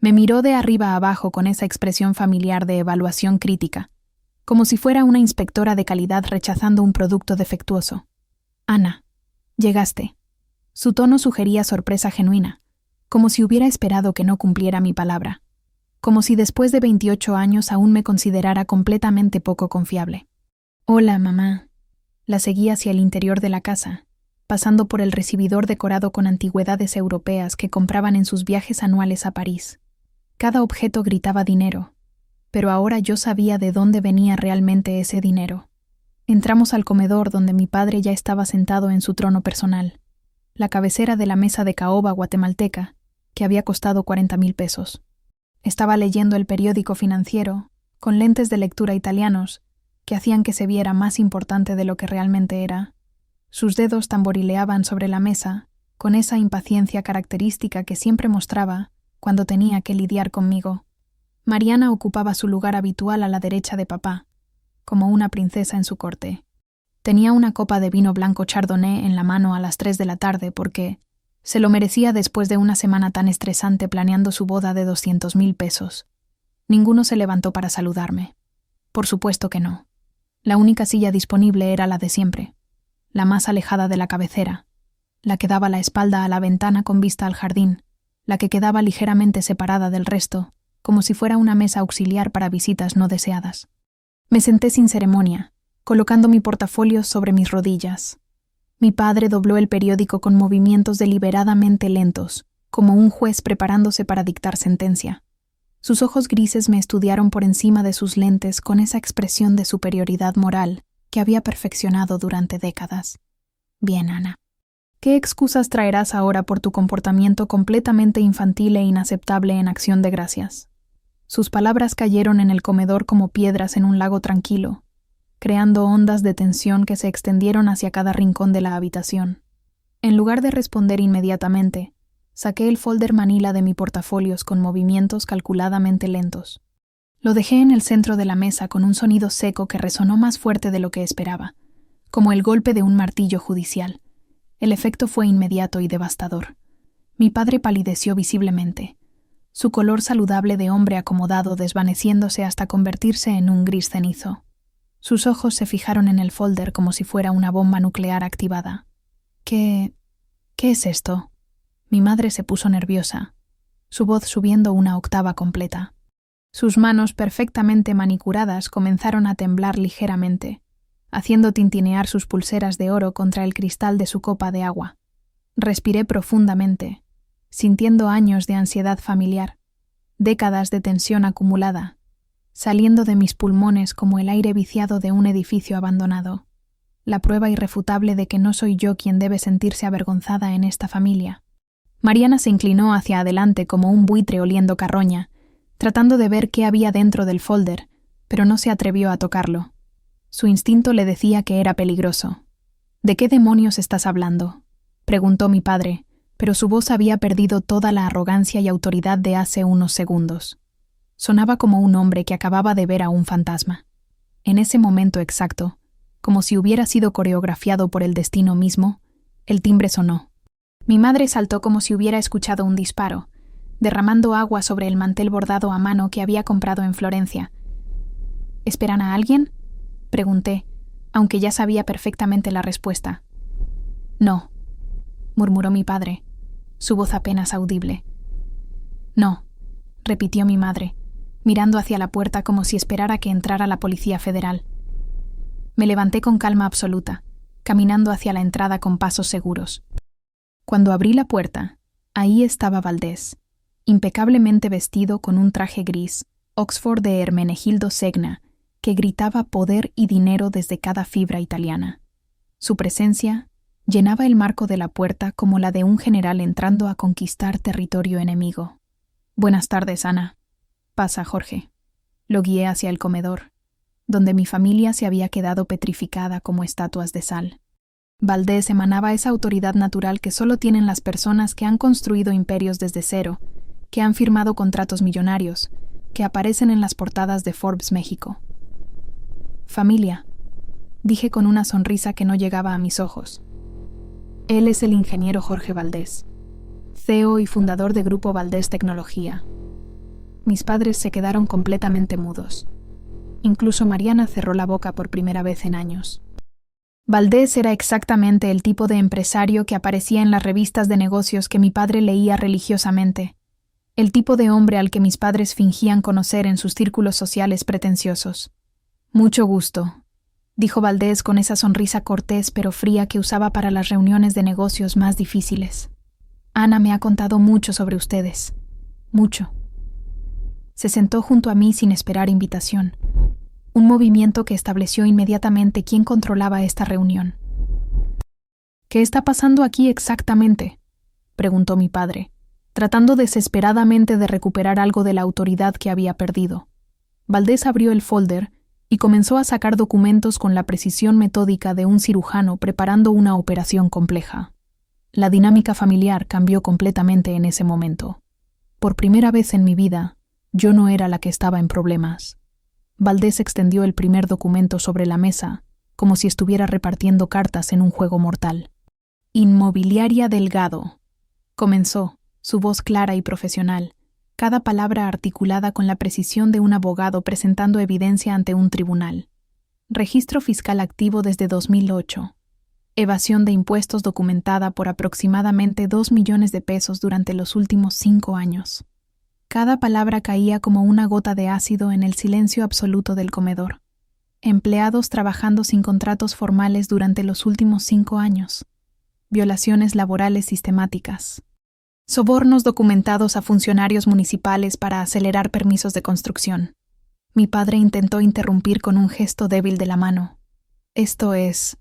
S1: Me miró de arriba a abajo con esa expresión familiar de evaluación crítica, como si fuera una inspectora de calidad rechazando un producto defectuoso. Ana, llegaste. Su tono sugería sorpresa genuina, como si hubiera esperado que no cumpliera mi palabra, como si después de 28 años aún me considerara completamente poco confiable. Hola, mamá. La seguí hacia el interior de la casa, pasando por el recibidor decorado con antigüedades europeas que compraban en sus viajes anuales a París. Cada objeto gritaba dinero, pero ahora yo sabía de dónde venía realmente ese dinero. Entramos al comedor donde mi padre ya estaba sentado en su trono personal, la cabecera de la mesa de caoba guatemalteca, que había costado 40,000 pesos. Estaba leyendo el periódico financiero, con lentes de lectura italianos, que hacían que se viera más importante de lo que realmente era. Sus dedos tamborileaban sobre la mesa, con esa impaciencia característica que siempre mostraba cuando tenía que lidiar conmigo. Mariana ocupaba su lugar habitual a la derecha de papá, como una princesa en su corte. Tenía una copa de vino blanco chardonnay en la mano a las 3 de la tarde porque se lo merecía después de una semana tan estresante planeando su boda de 200,000 pesos. Ninguno se levantó para saludarme. Por supuesto que no. La única silla disponible era la de siempre, la más alejada de la cabecera, la que daba la espalda a la ventana con vista al jardín, la que quedaba ligeramente separada del resto, como si fuera una mesa auxiliar para visitas no deseadas. Me senté sin ceremonia, colocando mi portafolio sobre mis rodillas. Mi padre dobló el periódico con movimientos deliberadamente lentos, como un juez preparándose para dictar sentencia. Sus ojos grises me estudiaron por encima de sus lentes con esa expresión de superioridad moral que había perfeccionado durante décadas. Bien, Ana. ¿Qué excusas traerás ahora por tu comportamiento completamente infantil e inaceptable en Acción de Gracias? Sus palabras cayeron en el comedor como piedras en un lago tranquilo, creando ondas de tensión que se extendieron hacia cada rincón de la habitación. En lugar de responder inmediatamente, saqué el folder manila de mi portafolios con movimientos calculadamente lentos. Lo dejé en el centro de la mesa con un sonido seco que resonó más fuerte de lo que esperaba, como el golpe de un martillo judicial. El efecto fue inmediato y devastador. Mi padre palideció visiblemente, su color saludable de hombre acomodado desvaneciéndose hasta convertirse en un gris cenizo. Sus ojos se fijaron en el folder como si fuera una bomba nuclear activada. ¿Qué es esto? Mi madre se puso nerviosa, su voz subiendo una octava completa. Sus manos perfectamente manicuradas comenzaron a temblar ligeramente, haciendo tintinear sus pulseras de oro contra el cristal de su copa de agua. Respiré profundamente, sintiendo años de ansiedad familiar, décadas de tensión acumulada, saliendo de mis pulmones como el aire viciado de un edificio abandonado. La prueba irrefutable de que no soy yo quien debe sentirse avergonzada en esta familia. Mariana se inclinó hacia adelante como un buitre oliendo carroña, tratando de ver qué había dentro del folder, pero no se atrevió a tocarlo. Su instinto le decía que era peligroso. ¿De qué demonios estás hablando?, preguntó mi padre, pero su voz había perdido toda la arrogancia y autoridad de hace unos segundos. Sonaba como un hombre que acababa de ver a un fantasma. En ese momento exacto, como si hubiera sido coreografiado por el destino mismo, el timbre sonó. Mi madre saltó como si hubiera escuchado un disparo, derramando agua sobre el mantel bordado a mano que había comprado en Florencia. ¿Esperan a alguien?, pregunté, aunque ya sabía perfectamente la respuesta. No, murmuró mi padre, su voz apenas audible. No, repitió mi madre, mirando hacia la puerta como si esperara que entrara la Policía Federal. Me levanté con calma absoluta, caminando hacia la entrada con pasos seguros. Cuando abrí la puerta, ahí estaba Valdés, impecablemente vestido con un traje gris, Oxford de Hermenegildo Segna, que gritaba poder y dinero desde cada fibra italiana. Su presencia llenaba el marco de la puerta como la de un general entrando a conquistar territorio enemigo. Buenas tardes, Ana. Pasa, Jorge. Lo guié hacia el comedor, donde mi familia se había quedado petrificada como estatuas de sal. Valdés emanaba esa autoridad natural que solo tienen las personas que han construido imperios desde cero, que han firmado contratos millonarios, que aparecen en las portadas de Forbes México. Familia, dije con una sonrisa que no llegaba a mis ojos. Él es el ingeniero Jorge Valdés, CEO y fundador de Grupo Valdés Tecnología. Mis padres se quedaron completamente mudos. Incluso Mariana cerró la boca por primera vez en años. Valdés era exactamente el tipo de empresario que aparecía en las revistas de negocios que mi padre leía religiosamente, el tipo de hombre al que mis padres fingían conocer en sus círculos sociales pretenciosos. Mucho gusto, dijo Valdés con esa sonrisa cortés pero fría que usaba para las reuniones de negocios más difíciles. Ana me ha contado mucho sobre ustedes. Mucho. Se sentó junto a mí sin esperar invitación, un movimiento que estableció inmediatamente quién controlaba esta reunión. ¿Qué está pasando aquí exactamente?, preguntó mi padre, tratando desesperadamente de recuperar algo de la autoridad que había perdido. Valdés abrió el folder y comenzó a sacar documentos con la precisión metódica de un cirujano preparando una operación compleja. La dinámica familiar cambió completamente en ese momento. Por primera vez en mi vida, yo no era la que estaba en problemas. Valdés extendió el primer documento sobre la mesa, como si estuviera repartiendo cartas en un juego mortal. Inmobiliaria Delgado, comenzó, su voz clara y profesional, cada palabra articulada con la precisión de un abogado presentando evidencia ante un tribunal. Registro fiscal activo desde 2008. Evasión de impuestos documentada por aproximadamente 2 millones de pesos durante los últimos 5 años. Cada palabra caía como una gota de ácido en el silencio absoluto del comedor. Empleados trabajando sin contratos formales durante los últimos 5 años. Violaciones laborales sistemáticas. Sobornos documentados a funcionarios municipales para acelerar permisos de construcción. Mi padre intentó interrumpir con un gesto débil de la mano. Esto es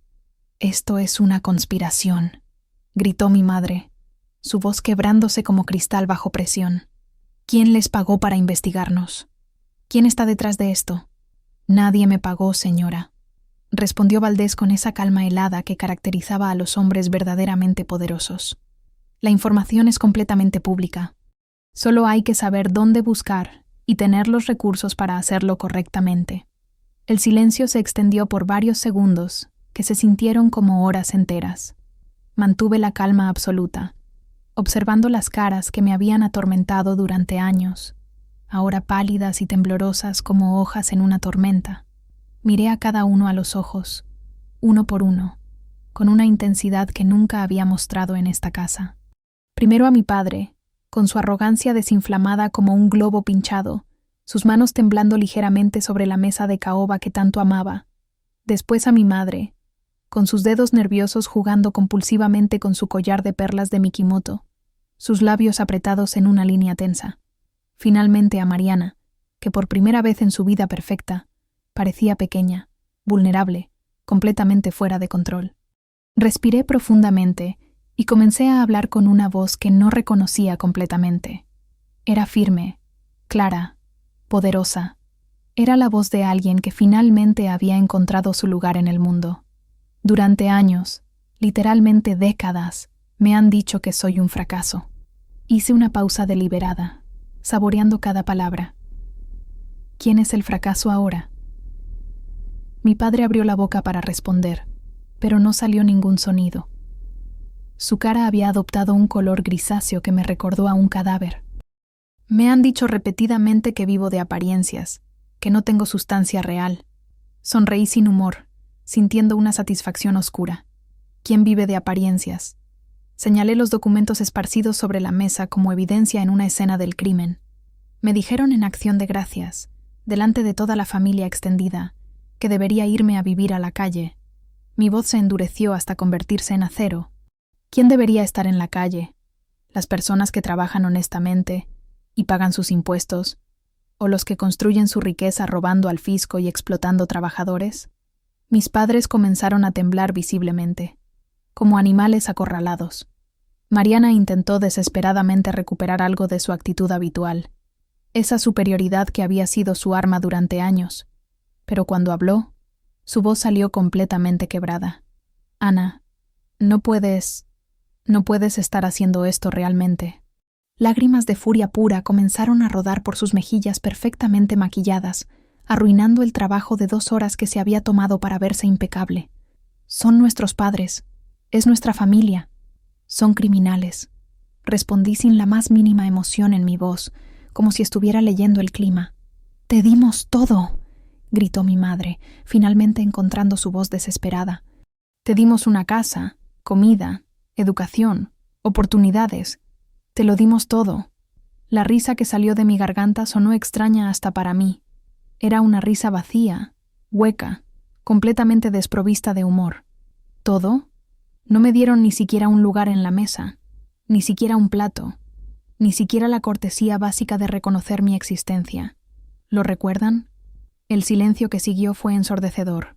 S1: una conspiración, gritó mi madre, su voz quebrándose como cristal bajo presión. ¿Quién les pagó para investigarnos? ¿Quién está detrás de esto? Nadie me pagó, señora, respondió Valdés con esa calma helada que caracterizaba a los hombres verdaderamente poderosos. La información es completamente pública. Solo hay que saber dónde buscar y tener los recursos para hacerlo correctamente. El silencio se extendió por varios segundos, que se sintieron como horas enteras. Mantuve la calma absoluta, observando las caras que me habían atormentado durante años, ahora pálidas y temblorosas como hojas en una tormenta. Miré a cada uno a los ojos, uno por uno, con una intensidad que nunca había mostrado en esta casa. Primero a mi padre, con su arrogancia desinflamada como un globo pinchado, sus manos temblando ligeramente sobre la mesa de caoba que tanto amaba. Después a mi madre, con sus dedos nerviosos jugando compulsivamente con su collar de perlas de Mikimoto, sus labios apretados en una línea tensa. Finalmente a Mariana, que por primera vez en su vida perfecta, parecía pequeña, vulnerable, completamente fuera de control. Respiré profundamente y comencé a hablar con una voz que no reconocía completamente. Era firme, clara, poderosa. Era la voz de alguien que finalmente había encontrado su lugar en el mundo. Durante años, literalmente décadas, me han dicho que soy un fracaso. Hice una pausa deliberada, saboreando cada palabra. ¿Quién es el fracaso ahora? Mi padre abrió la boca para responder, pero no salió ningún sonido. Su cara había adoptado un color grisáceo que me recordó a un cadáver. Me han dicho repetidamente que vivo de apariencias, que no tengo sustancia real. Sonreí sin humor, sintiendo una satisfacción oscura. ¿Quién vive de apariencias? Señalé los documentos esparcidos sobre la mesa como evidencia en una escena del crimen. Me dijeron en acción de gracias, delante de toda la familia extendida, que debería irme a vivir a la calle. Mi voz se endureció hasta convertirse en acero. ¿Quién debería estar en la calle? ¿Las personas que trabajan honestamente y pagan sus impuestos? ¿O los que construyen su riqueza robando al fisco y explotando trabajadores? Mis padres comenzaron a temblar visiblemente, como animales acorralados. Mariana intentó desesperadamente recuperar algo de su actitud habitual, esa superioridad que había sido su arma durante años, pero cuando habló, su voz salió completamente quebrada. Ana, no puedes estar haciendo esto realmente. Lágrimas de furia pura comenzaron a rodar por sus mejillas perfectamente maquilladas, arruinando el trabajo de 2 horas que se había tomado para verse impecable. Son nuestros padres, es nuestra familia. Son criminales. Respondí sin la más mínima emoción en mi voz, como si estuviera leyendo el clima. Te dimos todo, gritó mi madre, finalmente encontrando su voz desesperada. Te dimos una casa, comida, educación, oportunidades. Te lo dimos todo. La risa que salió de mi garganta sonó extraña hasta para mí. Era una risa vacía, hueca, completamente desprovista de humor. ¿Todo? No me dieron ni siquiera un lugar en la mesa, ni siquiera un plato, ni siquiera la cortesía básica de reconocer mi existencia. ¿Lo recuerdan? El silencio que siguió fue ensordecedor.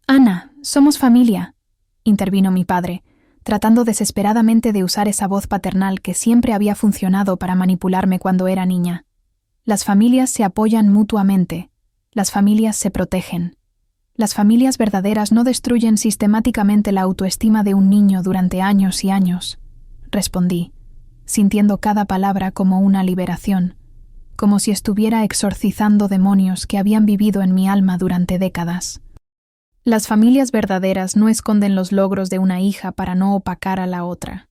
S1: Ana, somos familia, intervino mi padre, tratando desesperadamente de usar esa voz paternal que siempre había funcionado para manipularme cuando era niña. Las familias se apoyan mutuamente, las familias se protegen. Las familias verdaderas no destruyen sistemáticamente la autoestima de un niño durante años y años, respondí, sintiendo cada palabra como una liberación, como si estuviera exorcizando demonios que habían vivido en mi alma durante décadas. Las familias verdaderas no esconden los logros de una hija para no opacar a la otra.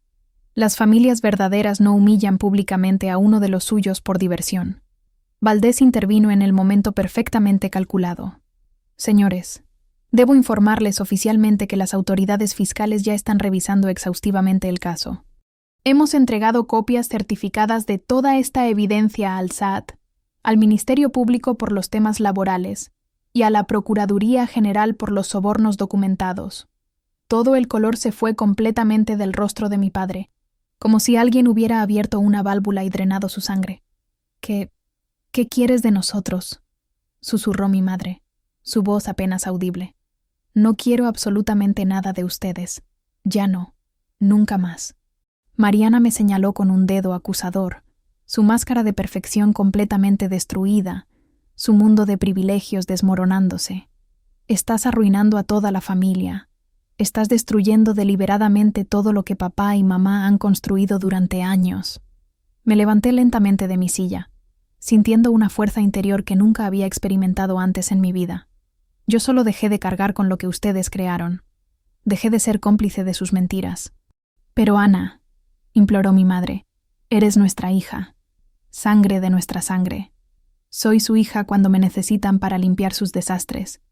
S1: Las familias verdaderas no humillan públicamente a uno de los suyos por diversión. Valdés intervino en el momento perfectamente calculado. Señores, debo informarles oficialmente que las autoridades fiscales ya están revisando exhaustivamente el caso. Hemos entregado copias certificadas de toda esta evidencia al SAT, al Ministerio Público por los temas laborales y a la Procuraduría General por los sobornos documentados. Todo el color se fue completamente del rostro de mi padre, como si alguien hubiera abierto una válvula y drenado su sangre. ¿Qué quieres de nosotros?, susurró mi madre, su voz apenas audible. No quiero absolutamente nada de ustedes. Ya no. Nunca más. Mariana me señaló con un dedo acusador, su máscara de perfección completamente destruida, su mundo de privilegios desmoronándose. Estás arruinando a toda la familia. Estás destruyendo deliberadamente todo lo que papá y mamá han construido durante años. Me levanté lentamente de mi silla, sintiendo una fuerza interior que nunca había experimentado antes en mi vida. Yo solo dejé de cargar con lo que ustedes crearon. Dejé de ser cómplice de sus mentiras. Pero Ana, imploró mi madre, eres nuestra hija, sangre de nuestra sangre. Soy su hija cuando me necesitan para limpiar sus desastres.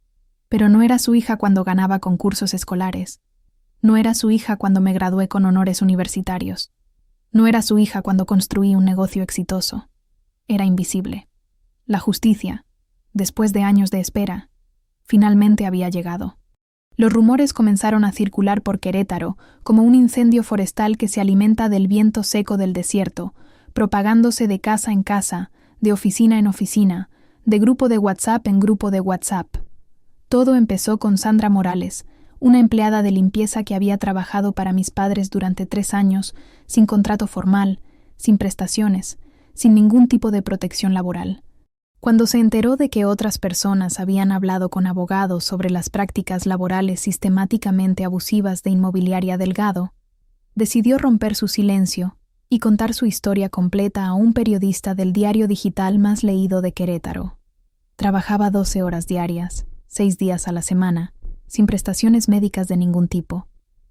S1: Pero no era su hija cuando ganaba concursos escolares. No era su hija cuando me gradué con honores universitarios. No era su hija cuando construí un negocio exitoso. Era invisible. La justicia, después de años de espera, finalmente había llegado. Los rumores comenzaron a circular por Querétaro como un incendio forestal que se alimenta del viento seco del desierto, propagándose de casa en casa, de oficina en oficina, de grupo de WhatsApp en grupo de WhatsApp. Todo empezó con Sandra Morales, una empleada de limpieza que había trabajado para mis padres durante 3 años, sin contrato formal, sin prestaciones, sin ningún tipo de protección laboral. Cuando se enteró de que otras personas habían hablado con abogados sobre las prácticas laborales sistemáticamente abusivas de Inmobiliaria Delgado, decidió romper su silencio y contar su historia completa a un periodista del diario digital más leído de Querétaro. Trabajaba 12 horas diarias, 6 días a la semana, sin prestaciones médicas de ningún tipo,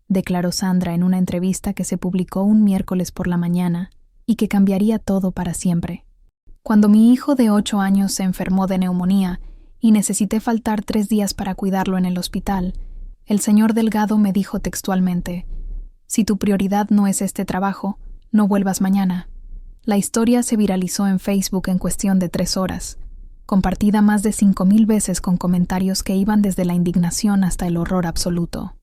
S1: declaró Sandra en una entrevista que se publicó un miércoles por la mañana y que cambiaría todo para siempre. Cuando mi hijo de 8 años se enfermó de neumonía y necesité faltar 3 días para cuidarlo en el hospital, el señor Delgado me dijo textualmente: «Si tu prioridad no es este trabajo, no vuelvas mañana». La historia se viralizó en Facebook en cuestión de 3 horas, compartida más de 5,000 veces con comentarios que iban desde la indignación hasta el horror absoluto.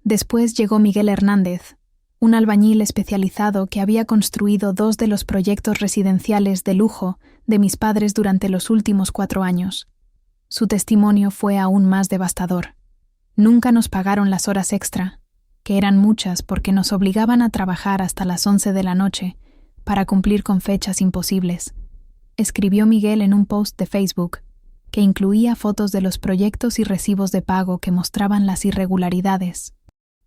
S1: Después llegó Miguel Hernández, un albañil especializado que había construido 2 de los proyectos residenciales de lujo de mis padres durante los últimos 4 años. Su testimonio fue aún más devastador. Nunca nos pagaron las horas extra, que eran muchas porque nos obligaban a trabajar hasta las 11 de la noche para cumplir con fechas imposibles, escribió Miguel en un post de Facebook, que incluía fotos de los proyectos y recibos de pago que mostraban las irregularidades.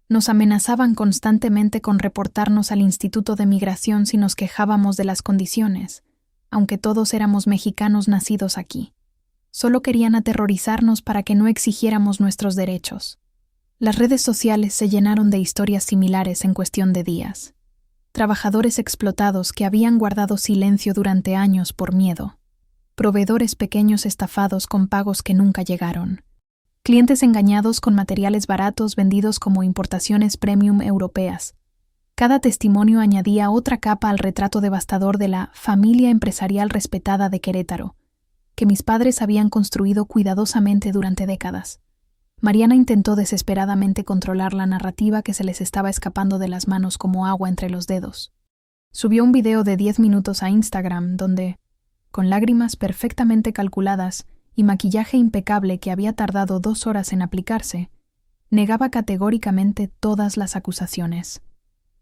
S1: Nos amenazaban constantemente con reportarnos al Instituto de Migración si nos quejábamos de las condiciones, aunque todos éramos mexicanos nacidos aquí. Solo querían aterrorizarnos para que no exigiéramos nuestros derechos. Las redes sociales se llenaron de historias similares en cuestión de días. Trabajadores explotados que habían guardado silencio durante años por miedo. Proveedores pequeños estafados con pagos que nunca llegaron. Clientes engañados con materiales baratos vendidos como importaciones premium europeas. Cada testimonio añadía otra capa al retrato devastador de la familia empresarial respetada de Querétaro, que mis padres habían construido cuidadosamente durante décadas. Mariana intentó desesperadamente controlar la narrativa que se les estaba escapando de las manos como agua entre los dedos. Subió un video de 10 minutos a Instagram donde, con lágrimas perfectamente calculadas y maquillaje impecable que había tardado 2 horas en aplicarse, negaba categóricamente todas las acusaciones.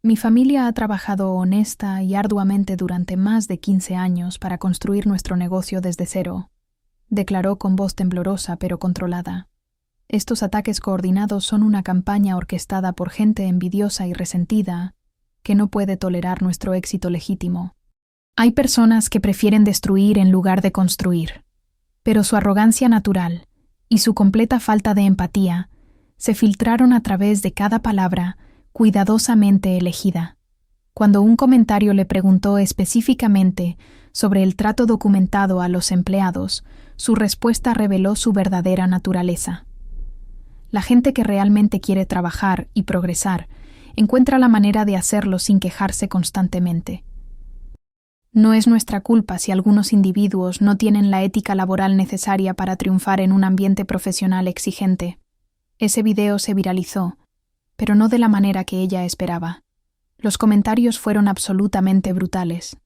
S1: Mi familia ha trabajado honesta y arduamente durante más de 15 años para construir nuestro negocio desde cero, declaró con voz temblorosa pero controlada. Estos ataques coordinados son una campaña orquestada por gente envidiosa y resentida que no puede tolerar nuestro éxito legítimo. Hay personas que prefieren destruir en lugar de construir, pero su arrogancia natural y su completa falta de empatía se filtraron a través de cada palabra cuidadosamente elegida. Cuando un comentario le preguntó específicamente sobre el trato documentado a los empleados, su respuesta reveló su verdadera naturaleza. La gente que realmente quiere trabajar y progresar encuentra la manera de hacerlo sin quejarse constantemente. No es nuestra culpa si algunos individuos no tienen la ética laboral necesaria para triunfar en un ambiente profesional exigente. Ese video se viralizó, pero no de la manera que ella esperaba. Los comentarios fueron absolutamente brutales.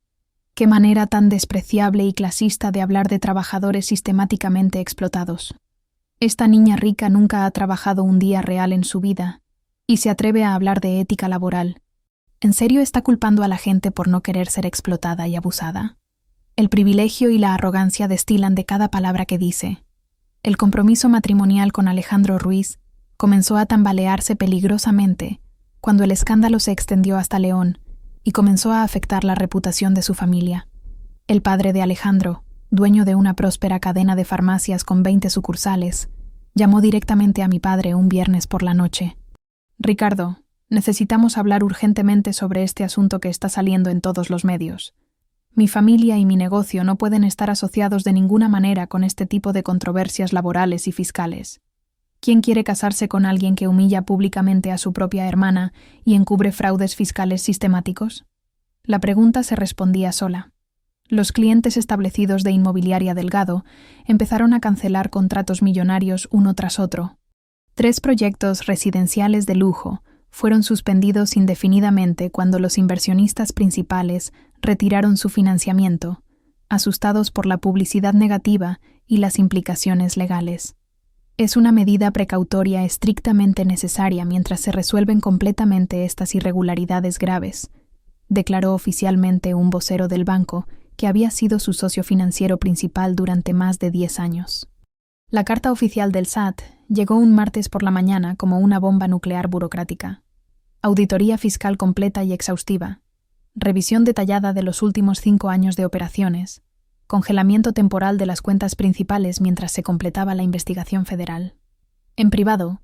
S1: Qué manera tan despreciable y clasista de hablar de trabajadores sistemáticamente explotados. Esta niña rica nunca ha trabajado un día real en su vida, Y se atreve a hablar de ética laboral. ¿En serio está culpando a la gente por no querer ser explotada y abusada? El privilegio y la arrogancia destilan de cada palabra que dice. El compromiso matrimonial con Alejandro Ruiz comenzó a tambalearse peligrosamente cuando el escándalo se extendió hasta León y comenzó a afectar la reputación de su familia. El padre de Alejandro, dueño de una próspera cadena de farmacias con 20 sucursales, llamó directamente a mi padre un viernes por la noche. «Ricardo, necesitamos hablar urgentemente sobre este asunto que está saliendo en todos los medios. Mi familia y mi negocio no pueden estar asociados de ninguna manera con este tipo de controversias laborales y fiscales. ¿Quién quiere casarse con alguien que humilla públicamente a su propia hermana y encubre fraudes fiscales sistemáticos?» La pregunta se respondía sola. Los clientes establecidos de Inmobiliaria Delgado empezaron a cancelar contratos millonarios uno tras otro. 3 proyectos residenciales de lujo fueron suspendidos indefinidamente cuando los inversionistas principales retiraron su financiamiento, asustados por la publicidad negativa y las implicaciones legales. Es una medida precautoria estrictamente necesaria mientras se resuelven completamente estas irregularidades graves, declaró oficialmente un vocero del banco que había sido su socio financiero principal durante más de 10 años. La carta oficial del SAT llegó un martes por la mañana como una bomba nuclear burocrática. Auditoría fiscal completa y exhaustiva, revisión detallada de los últimos 5 años de operaciones, congelamiento temporal de las cuentas principales mientras se completaba la investigación federal. En privado,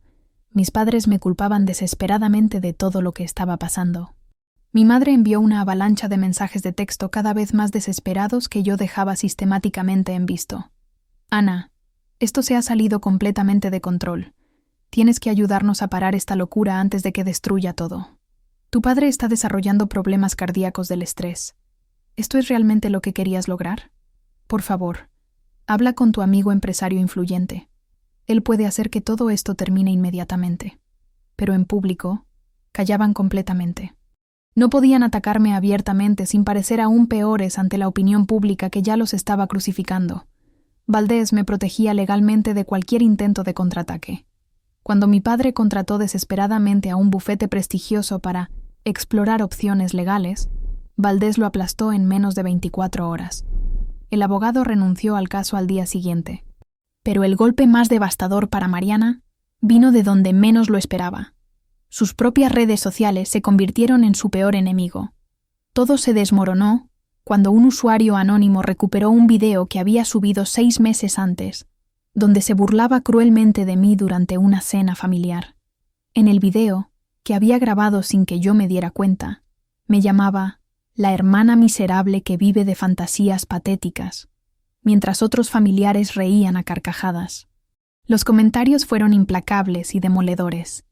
S1: mis padres me culpaban desesperadamente de todo lo que estaba pasando. Mi madre envió una avalancha de mensajes de texto cada vez más desesperados que yo dejaba sistemáticamente en visto. «Ana, esto se ha salido completamente de control. Tienes que ayudarnos a parar esta locura antes de que destruya todo. Tu padre está desarrollando problemas cardíacos del estrés. ¿Esto es realmente lo que querías lograr? Por favor, habla con tu amigo empresario influyente. Él puede hacer que todo esto termine inmediatamente». Pero en público, callaban completamente. No podían atacarme abiertamente sin parecer aún peores ante la opinión pública que ya los estaba crucificando. Valdés me protegía legalmente de cualquier intento de contraataque. Cuando mi padre contrató desesperadamente a un bufete prestigioso para explorar opciones legales, Valdés lo aplastó en menos de 24 horas. El abogado renunció al caso al día siguiente. Pero el golpe más devastador para Mariana vino de donde menos lo esperaba. Sus propias redes sociales se convirtieron en su peor enemigo. Todo se desmoronó cuando un usuario anónimo recuperó un video que había subido 6 meses antes, donde se burlaba cruelmente de mí durante una cena familiar. En el video, que había grabado sin que yo me diera cuenta, me llamaba la hermana miserable que vive de fantasías patéticas, mientras otros familiares reían a carcajadas. Los comentarios fueron implacables y demoledores.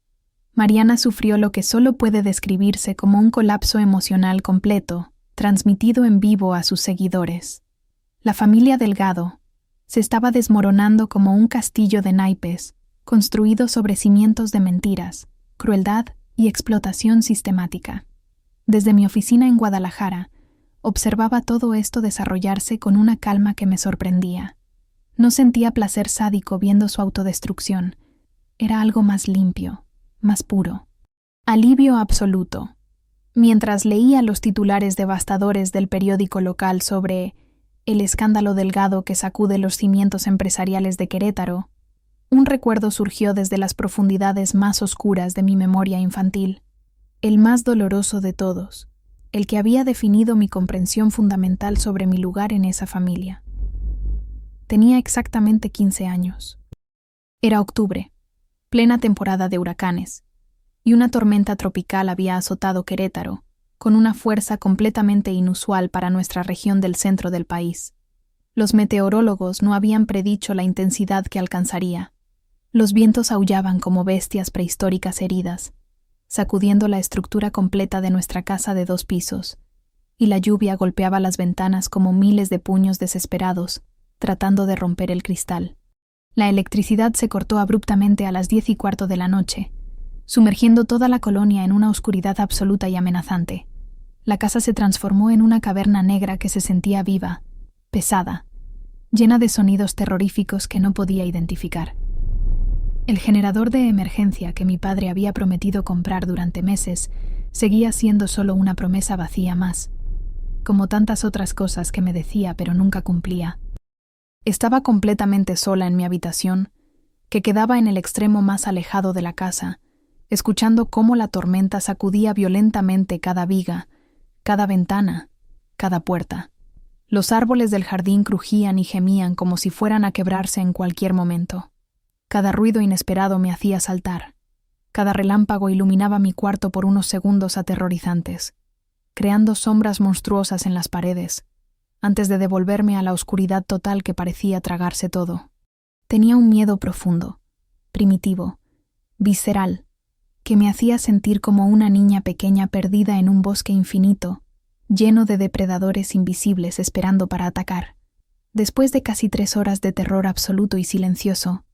S1: Mariana sufrió lo que solo puede describirse como un colapso emocional completo, transmitido en vivo a sus seguidores. La familia Delgado se estaba desmoronando como un castillo de naipes, construido sobre cimientos de mentiras, crueldad y explotación sistemática. Desde mi oficina en Guadalajara, observaba todo esto desarrollarse con una calma que me sorprendía. No sentía placer sádico viendo su autodestrucción. Era algo más limpio, más puro. Alivio absoluto. Mientras leía los titulares devastadores del periódico local sobre el escándalo Delgado que sacude los cimientos empresariales de Querétaro, un recuerdo surgió desde las profundidades más oscuras de mi memoria infantil, el más doloroso de todos, el que había definido mi comprensión fundamental sobre mi lugar en esa familia. Tenía exactamente 15 años. Era octubre, plena temporada de huracanes, y una tormenta tropical había azotado Querétaro, con una fuerza completamente inusual para nuestra región del centro del país. Los meteorólogos no habían predicho la intensidad que alcanzaría. Los vientos aullaban como bestias prehistóricas heridas, sacudiendo la estructura completa de nuestra casa de 2 pisos, y la lluvia golpeaba las ventanas como miles de puños desesperados, tratando de romper el cristal. La electricidad se cortó abruptamente a las 10:15 de la noche, sumergiendo toda la colonia en una oscuridad absoluta y amenazante. La casa se transformó en una caverna negra que se sentía viva, pesada, llena de sonidos terroríficos que no podía identificar. El generador de emergencia que mi padre había prometido comprar durante meses seguía siendo solo una promesa vacía más, como tantas otras cosas que me decía pero nunca cumplía. Estaba completamente sola en mi habitación, que quedaba en el extremo más alejado de la casa, escuchando cómo la tormenta sacudía violentamente cada viga, cada ventana, cada puerta. Los árboles del jardín crujían y gemían como si fueran a quebrarse en cualquier momento. Cada ruido inesperado me hacía saltar. Cada relámpago iluminaba mi cuarto por unos segundos aterrorizantes, creando sombras monstruosas en las paredes, antes de devolverme a la oscuridad total que parecía tragarse todo. Tenía un miedo profundo, primitivo, visceral, que me hacía sentir como una niña pequeña perdida en un bosque infinito, lleno de depredadores invisibles esperando para atacar. Después de casi 3 horas de terror absoluto y silencioso,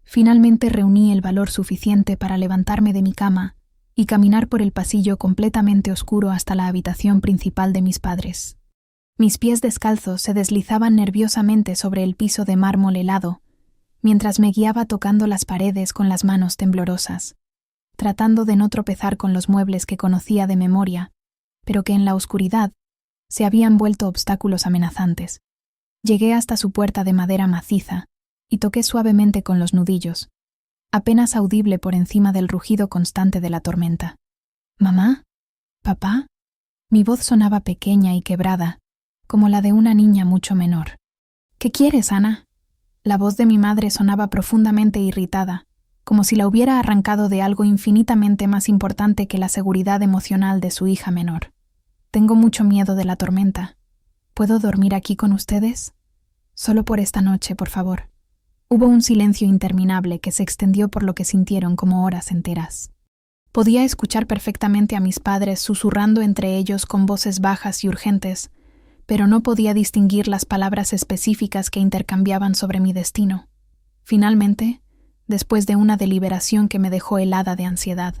S1: finalmente reuní el valor suficiente para levantarme de mi cama y caminar por el pasillo completamente oscuro hasta la habitación principal de mis padres. Mis pies descalzos se deslizaban nerviosamente sobre el piso de mármol helado, mientras me guiaba tocando las paredes con las manos temblorosas, tratando de no tropezar con los muebles que conocía de memoria, pero que en la oscuridad se habían vuelto obstáculos amenazantes. Llegué hasta su puerta de madera maciza y toqué suavemente con los nudillos, apenas audible por encima del rugido constante de la tormenta. ¿Mamá? ¿Papá? Mi voz sonaba pequeña y quebrada, como la de una niña mucho menor. ¿Qué quieres, Ana? La voz de mi madre sonaba profundamente irritada, como si la hubiera arrancado de algo infinitamente más importante que la seguridad emocional de su hija menor. Tengo mucho miedo de la tormenta. ¿Puedo dormir aquí con ustedes? Solo por esta noche, por favor. Hubo un silencio interminable que se extendió por lo que sintieron como horas enteras. Podía escuchar perfectamente a mis padres susurrando entre ellos con voces bajas y urgentes, pero no podía distinguir las palabras específicas que intercambiaban sobre mi destino. Finalmente, después de una deliberación que me dejó helada de ansiedad,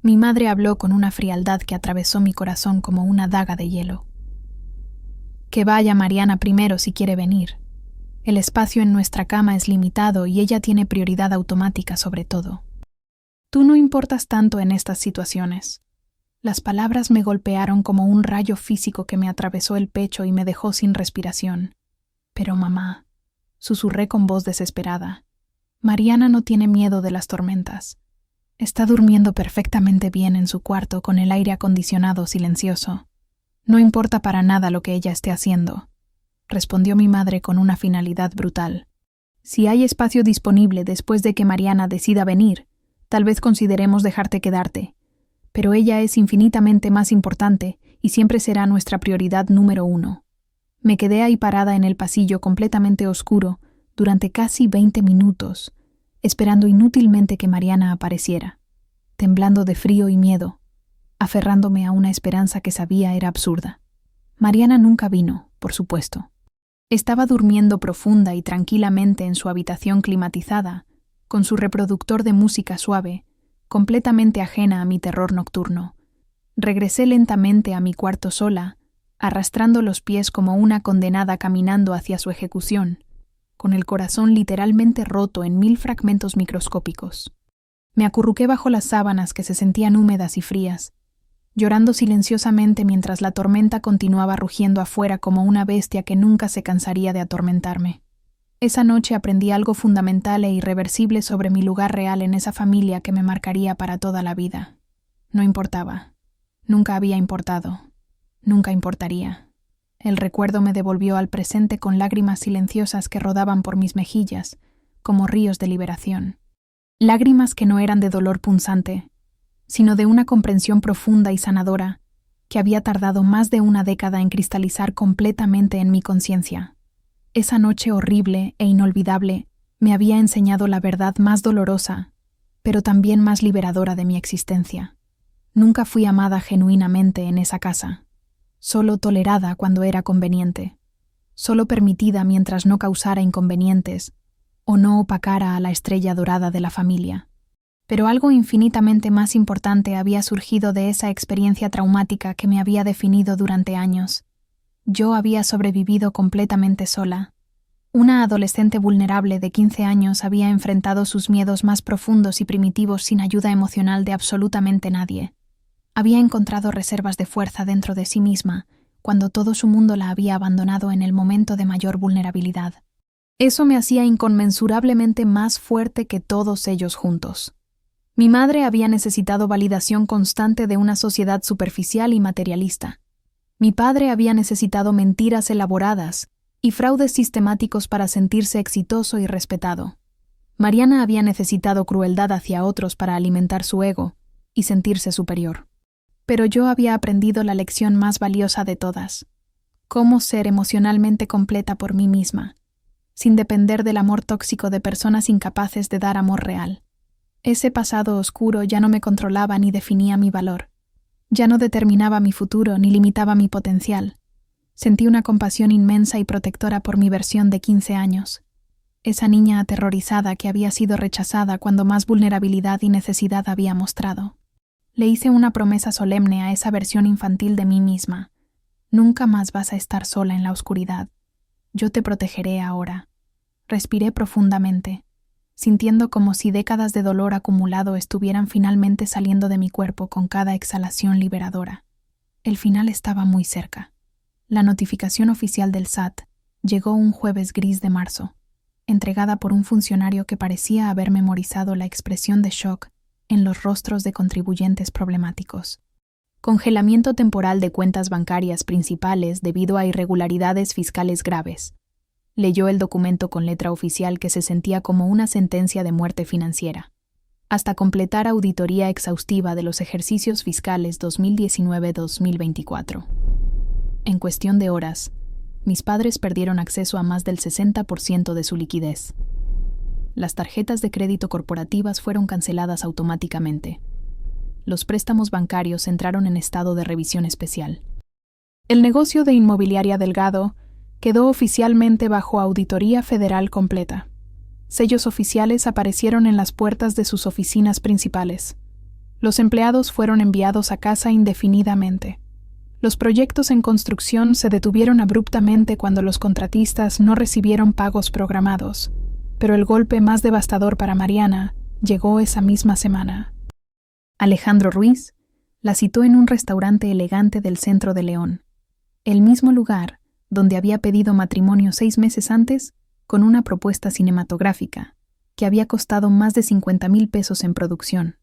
S1: mi madre habló con una frialdad que atravesó mi corazón como una daga de hielo. Que vaya Mariana primero si quiere venir. El espacio en nuestra cama es limitado y ella tiene prioridad automática sobre todo. Tú no importas tanto en estas situaciones. Las palabras me golpearon como un rayo físico que me atravesó el pecho y me dejó sin respiración. Pero mamá, susurré con voz desesperada, Mariana no tiene miedo de las tormentas. Está durmiendo perfectamente bien en su cuarto con el aire acondicionado silencioso. No importa para nada lo que ella esté haciendo, respondió mi madre con una finalidad brutal. Si hay espacio disponible después de que Mariana decida venir, tal vez consideremos dejarte quedarte, pero ella es infinitamente más importante y siempre será nuestra prioridad número 1. Me quedé ahí parada en el pasillo completamente oscuro durante casi 20 minutos, esperando inútilmente que Mariana apareciera, temblando de frío y miedo, aferrándome a una esperanza que sabía era absurda. Mariana nunca vino, por supuesto. Estaba durmiendo profunda y tranquilamente en su habitación climatizada, con su reproductor de música suave, completamente ajena a mi terror nocturno. Regresé lentamente a mi cuarto sola, arrastrando los pies como una condenada caminando hacia su ejecución, con el corazón literalmente roto en 1000 fragmentos microscópicos. Me acurruqué bajo las sábanas que se sentían húmedas y frías, llorando silenciosamente mientras la tormenta continuaba rugiendo afuera como una bestia que nunca se cansaría de atormentarme. Esa noche aprendí algo fundamental e irreversible sobre mi lugar real en esa familia que me marcaría para toda la vida. No importaba. Nunca había importado. Nunca importaría. El recuerdo me devolvió al presente con lágrimas silenciosas que rodaban por mis mejillas, como ríos de liberación. Lágrimas que no eran de dolor punzante, sino de una comprensión profunda y sanadora que había tardado más de una década en cristalizar completamente en mi conciencia. Esa noche horrible e inolvidable me había enseñado la verdad más dolorosa, pero también más liberadora de mi existencia. Nunca fui amada genuinamente en esa casa, solo tolerada cuando era conveniente, solo permitida mientras no causara inconvenientes o no opacara a la estrella dorada de la familia. Pero algo infinitamente más importante había surgido de esa experiencia traumática que me había definido durante años. Yo había sobrevivido completamente sola. Una adolescente vulnerable de 15 años había enfrentado sus miedos más profundos y primitivos sin ayuda emocional de absolutamente nadie. Había encontrado reservas de fuerza dentro de sí misma, cuando todo su mundo la había abandonado en el momento de mayor vulnerabilidad. Eso me hacía inconmensurablemente más fuerte que todos ellos juntos. Mi madre había necesitado validación constante de una sociedad superficial y materialista. Mi padre había necesitado mentiras elaboradas y fraudes sistemáticos para sentirse exitoso y respetado. Mariana había necesitado crueldad hacia otros para alimentar su ego y sentirse superior. Pero yo había aprendido la lección más valiosa de todas: cómo ser emocionalmente completa por mí misma, sin depender del amor tóxico de personas incapaces de dar amor real. Ese pasado oscuro ya no me controlaba ni definía mi valor. Ya no determinaba mi futuro ni limitaba mi potencial. Sentí una compasión inmensa y protectora por mi versión de 15 años. Esa niña aterrorizada que había sido rechazada cuando más vulnerabilidad y necesidad había mostrado. Le hice una promesa solemne a esa versión infantil de mí misma. Nunca más vas a estar sola en la oscuridad. Yo te protegeré ahora. Respiré profundamente, sintiendo como si décadas de dolor acumulado estuvieran finalmente saliendo de mi cuerpo con cada exhalación liberadora. El final estaba muy cerca. La notificación oficial del SAT llegó un jueves gris de marzo, entregada por un funcionario que parecía haber memorizado la expresión de shock en los rostros de contribuyentes problemáticos. Congelamiento temporal de cuentas bancarias principales debido a irregularidades fiscales graves. Leyó el documento con letra oficial que se sentía como una sentencia de muerte financiera. Hasta completar auditoría exhaustiva de los ejercicios fiscales 2019-2024. En cuestión de horas, mis padres perdieron acceso a más del 60% de su liquidez. Las tarjetas de crédito corporativas fueron canceladas automáticamente. Los préstamos bancarios entraron en estado de revisión especial. El negocio de Inmobiliaria Delgado quedó oficialmente bajo auditoría federal completa. Sellos oficiales aparecieron en las puertas de sus oficinas principales. Los empleados fueron enviados a casa indefinidamente. Los proyectos en construcción se detuvieron abruptamente cuando los contratistas no recibieron pagos programados, pero el golpe más devastador para Mariana llegó esa misma semana. Alejandro Ruiz la citó en un restaurante elegante del centro de León, el mismo lugar donde había pedido matrimonio 6 meses antes con una propuesta cinematográfica que había costado más de 50,000 pesos en producción.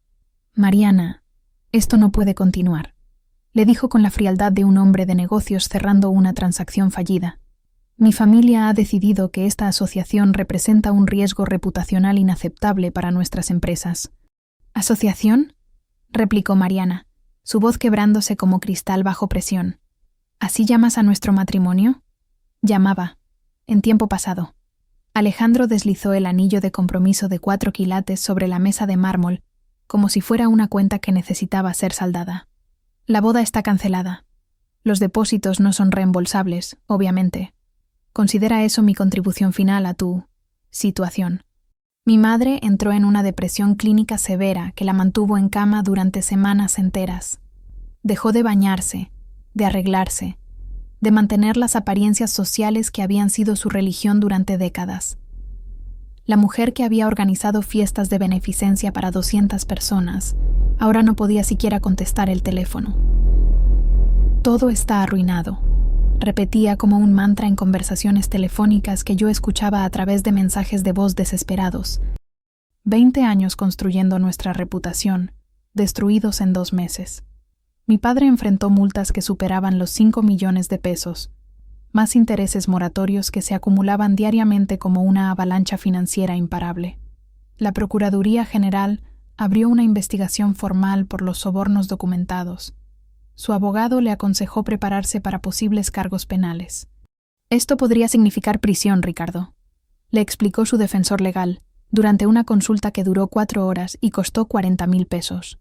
S1: Mariana, esto no puede continuar, le dijo con la frialdad de un hombre de negocios cerrando una transacción fallida. Mi familia ha decidido que esta asociación representa un riesgo reputacional inaceptable para nuestras empresas. ¿Asociación?, replicó Mariana, su voz quebrándose como cristal bajo presión. ¿Así llamas a nuestro matrimonio? Llamaba, en tiempo pasado. Alejandro deslizó el anillo de compromiso de 4 quilates sobre la mesa de mármol, como si fuera una cuenta que necesitaba ser saldada. La boda está cancelada. Los depósitos no son reembolsables, obviamente. Considera eso mi contribución final a tu situación. Mi madre entró en una depresión clínica severa que la mantuvo en cama durante semanas enteras. Dejó de bañarse, de arreglarse, de mantener las apariencias sociales que habían sido su religión durante décadas. La mujer que había organizado fiestas de beneficencia para 200 personas, ahora no podía siquiera contestar el teléfono. Todo está arruinado, repetía como un mantra en conversaciones telefónicas que yo escuchaba a través de mensajes de voz desesperados. 20 años construyendo nuestra reputación, destruidos en 2 meses. Mi padre enfrentó multas que superaban los 5 millones de pesos, más intereses moratorios que se acumulaban diariamente como una avalancha financiera imparable. La Procuraduría General abrió una investigación formal por los sobornos documentados. Su abogado le aconsejó prepararse para posibles cargos penales. Esto podría significar prisión, Ricardo, le explicó su defensor legal, durante una consulta que duró 4 horas y costó 40,000 pesos.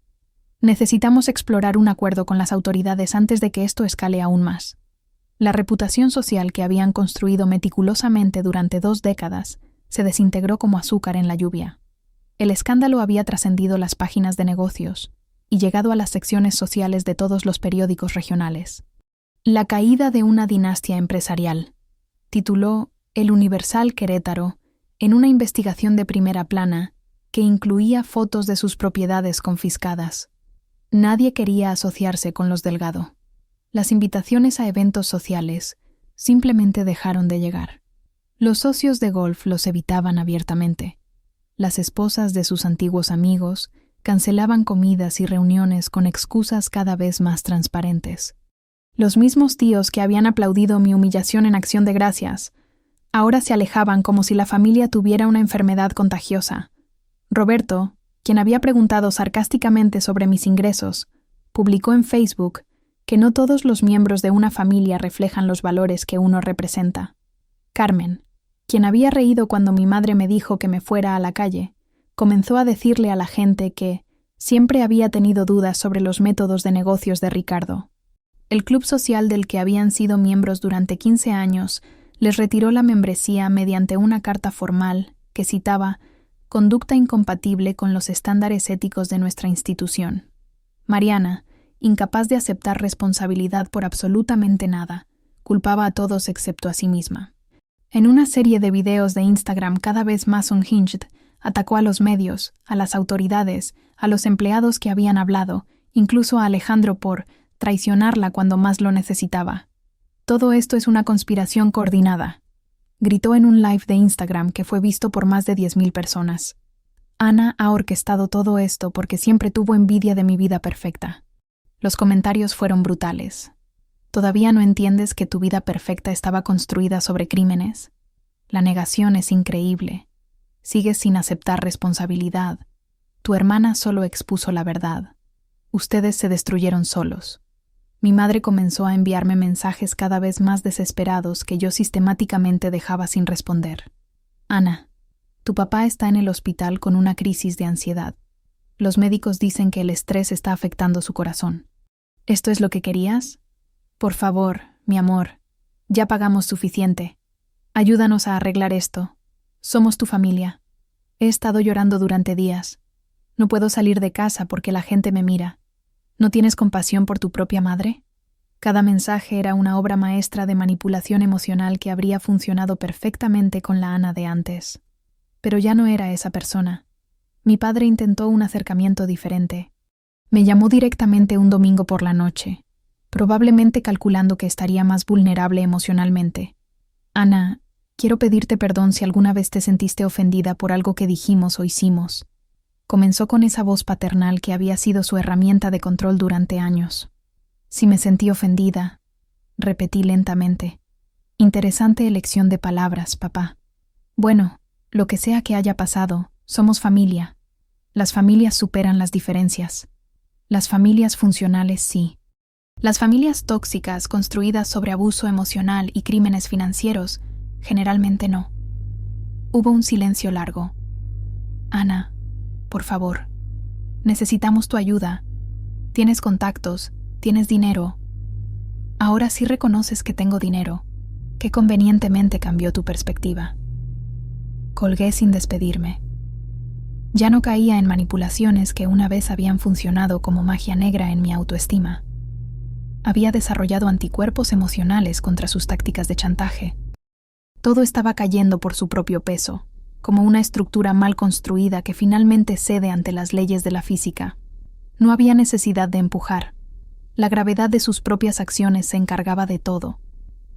S1: Necesitamos explorar un acuerdo con las autoridades antes de que esto escale aún más. La reputación social que habían construido meticulosamente durante 2 décadas se desintegró como azúcar en la lluvia. El escándalo había trascendido las páginas de negocios y llegado a las secciones sociales de todos los periódicos regionales. La caída de una dinastía empresarial, tituló El Universal Querétaro, en una investigación de primera plana que incluía fotos de sus propiedades confiscadas. Nadie quería asociarse con los Delgado. Las invitaciones a eventos sociales simplemente dejaron de llegar. Los socios de golf los evitaban abiertamente. Las esposas de sus antiguos amigos cancelaban comidas y reuniones con excusas cada vez más transparentes. Los mismos tíos que habían aplaudido mi humillación en Acción de Gracias ahora se alejaban como si la familia tuviera una enfermedad contagiosa. Roberto, quien había preguntado sarcásticamente sobre mis ingresos, publicó en Facebook que no todos los miembros de una familia reflejan los valores que uno representa. Carmen, quien había reído cuando mi madre me dijo que me fuera a la calle, comenzó a decirle a la gente que siempre había tenido dudas sobre los métodos de negocios de Ricardo. El club social del que habían sido miembros durante 15 años les retiró la membresía mediante una carta formal que citaba conducta incompatible con los estándares éticos de nuestra institución. Mariana, incapaz de aceptar responsabilidad por absolutamente nada, culpaba a todos excepto a sí misma. En una serie de videos de Instagram cada vez más unhinged, atacó a los medios, a las autoridades, a los empleados que habían hablado, incluso a Alejandro por traicionarla cuando más lo necesitaba. Todo esto es una conspiración coordinada, gritó en un live de Instagram que fue visto por más de 10,000 personas. Ana ha orquestado todo esto porque siempre tuvo envidia de mi vida perfecta. Los comentarios fueron brutales. ¿Todavía no entiendes que tu vida perfecta estaba construida sobre crímenes? La negación es increíble. Sigues sin aceptar responsabilidad. Tu hermana solo expuso la verdad. Ustedes se destruyeron solos. Mi madre comenzó a enviarme mensajes cada vez más desesperados que yo sistemáticamente dejaba sin responder. Ana, tu papá está en el hospital con una crisis de ansiedad. Los médicos dicen que el estrés está afectando su corazón. ¿Esto es lo que querías? Por favor, mi amor, ya pagamos suficiente. Ayúdanos a arreglar esto. Somos tu familia. He estado llorando durante días. No puedo salir de casa porque la gente me mira. ¿No tienes compasión por tu propia madre? Cada mensaje era una obra maestra de manipulación emocional que habría funcionado perfectamente con la Ana de antes. Pero ya no era esa persona. Mi padre intentó un acercamiento diferente. Me llamó directamente un domingo por la noche, probablemente calculando que estaría más vulnerable emocionalmente. Ana, quiero pedirte perdón si alguna vez te sentiste ofendida por algo que dijimos o hicimos. Comenzó con esa voz paternal que había sido su herramienta de control durante años. Si me sentí ofendida, repetí lentamente. Interesante elección de palabras, papá. Bueno, lo que sea que haya pasado, somos familia. Las familias superan las diferencias. Las familias funcionales sí. Las familias tóxicas construidas sobre abuso emocional y crímenes financieros, generalmente no. Hubo un silencio largo. Ana, por favor, necesitamos tu ayuda. Tienes contactos, tienes dinero. Ahora sí reconoces que tengo dinero. Qué convenientemente cambió tu perspectiva. Colgué sin despedirme. Ya no caía en manipulaciones que una vez habían funcionado como magia negra en mi autoestima. Había desarrollado anticuerpos emocionales contra sus tácticas de chantaje. Todo estaba cayendo por su propio peso, como una estructura mal construida que finalmente cede ante las leyes de la física. No había necesidad de empujar. La gravedad de sus propias acciones se encargaba de todo.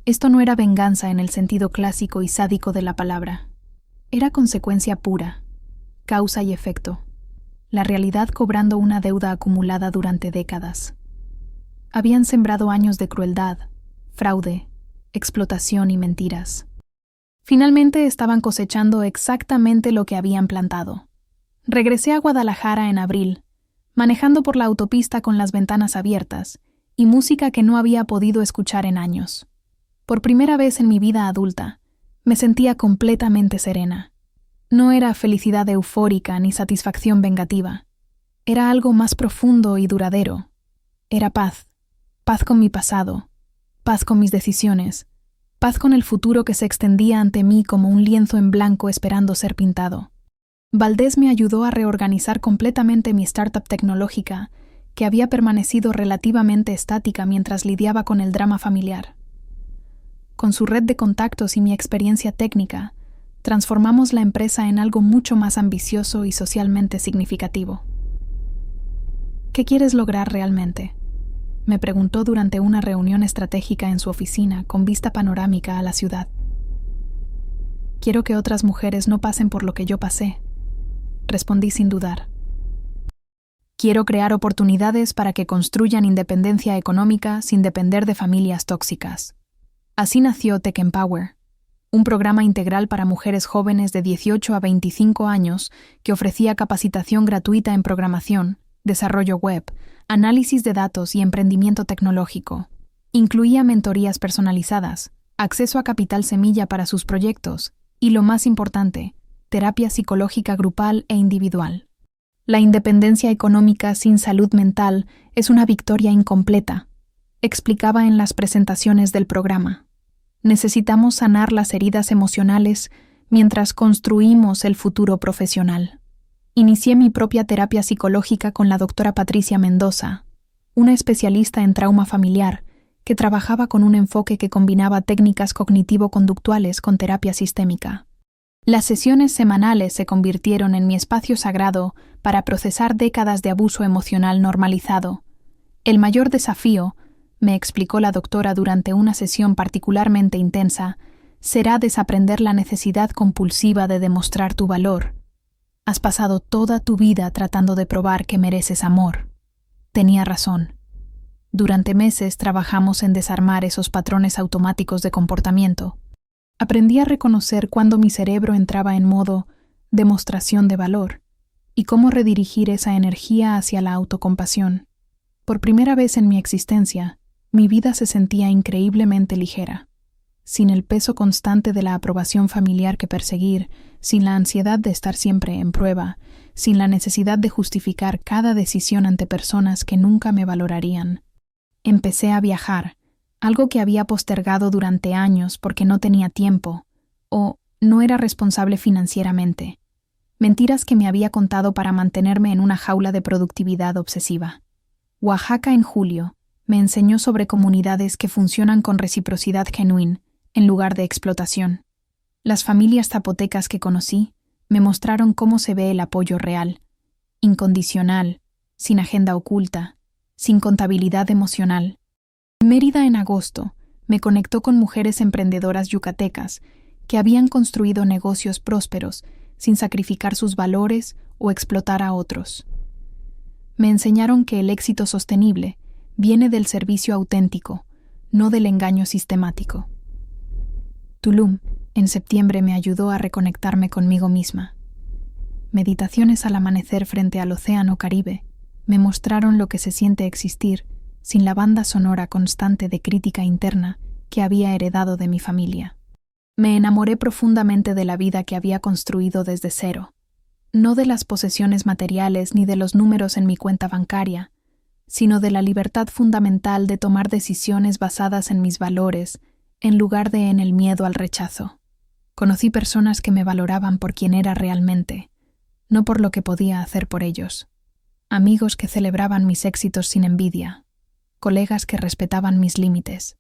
S1: Esto no era venganza en el sentido clásico y sádico de la palabra. Era consecuencia pura, causa y efecto. La realidad cobrando una deuda acumulada durante décadas. Habían sembrado años de crueldad, fraude, explotación y mentiras. Finalmente estaban cosechando exactamente lo que habían plantado. Regresé a Guadalajara en abril, manejando por la autopista con las ventanas abiertas y música que no había podido escuchar en años. Por primera vez en mi vida adulta, me sentía completamente serena. No era felicidad eufórica ni satisfacción vengativa. Era algo más profundo y duradero. Era paz. Paz con mi pasado. Paz con mis decisiones. Paz con el futuro que se extendía ante mí como un lienzo en blanco esperando ser pintado. Valdés me ayudó a reorganizar completamente mi startup tecnológica, que había permanecido relativamente estática mientras lidiaba con el drama familiar. Con su red de contactos y mi experiencia técnica, transformamos la empresa en algo mucho más ambicioso y socialmente significativo. ¿Qué quieres lograr realmente?, me preguntó durante una reunión estratégica en su oficina con vista panorámica a la ciudad. Quiero que otras mujeres no pasen por lo que yo pasé, respondí sin dudar. Quiero crear oportunidades para que construyan independencia económica sin depender de familias tóxicas. Así nació Tech Empower, un programa integral para mujeres jóvenes de 18 a 25 años que ofrecía capacitación gratuita en programación, desarrollo web, análisis de datos y emprendimiento tecnológico. Incluía mentorías personalizadas, acceso a capital semilla para sus proyectos y, lo más importante, terapia psicológica grupal e individual. La independencia económica sin salud mental es una victoria incompleta, explicaba en las presentaciones del programa. Necesitamos sanar las heridas emocionales mientras construimos el futuro profesional. Inicié mi propia terapia psicológica con la doctora Patricia Mendoza, una especialista en trauma familiar que trabajaba con un enfoque que combinaba técnicas cognitivo-conductuales con terapia sistémica. Las sesiones semanales se convirtieron en mi espacio sagrado para procesar décadas de abuso emocional normalizado. El mayor desafío, me explicó la doctora durante una sesión particularmente intensa, será desaprender la necesidad compulsiva de demostrar tu valor. Has pasado toda tu vida tratando de probar que mereces amor. Tenía razón. Durante meses trabajamos en desarmar esos patrones automáticos de comportamiento. Aprendí a reconocer cuando mi cerebro entraba en modo demostración de valor y cómo redirigir esa energía hacia la autocompasión. Por primera vez en mi existencia, mi vida se sentía increíblemente ligera. Sin el peso constante de la aprobación familiar que perseguir, sin la ansiedad de estar siempre en prueba, sin la necesidad de justificar cada decisión ante personas que nunca me valorarían. Empecé a viajar, algo que había postergado durante años porque no tenía tiempo o no era responsable financieramente. Mentiras que me había contado para mantenerme en una jaula de productividad obsesiva. Oaxaca en julio me enseñó sobre comunidades que funcionan con reciprocidad genuina, en lugar de explotación. Las familias zapotecas que conocí me mostraron cómo se ve el apoyo real, incondicional, sin agenda oculta, sin contabilidad emocional. Mérida en agosto me conectó con mujeres emprendedoras yucatecas que habían construido negocios prósperos sin sacrificar sus valores o explotar a otros. Me enseñaron que el éxito sostenible viene del servicio auténtico, no del engaño sistemático. Tulum, en septiembre, me ayudó a reconectarme conmigo misma. Meditaciones al amanecer frente al océano Caribe me mostraron lo que se siente existir sin la banda sonora constante de crítica interna que había heredado de mi familia. Me enamoré profundamente de la vida que había construido desde cero, no de las posesiones materiales ni de los números en mi cuenta bancaria, sino de la libertad fundamental de tomar decisiones basadas en mis valores, en lugar de en el miedo al rechazo. Conocí personas que me valoraban por quien era realmente, no por lo que podía hacer por ellos. Amigos que celebraban mis éxitos sin envidia, colegas que respetaban mis límites.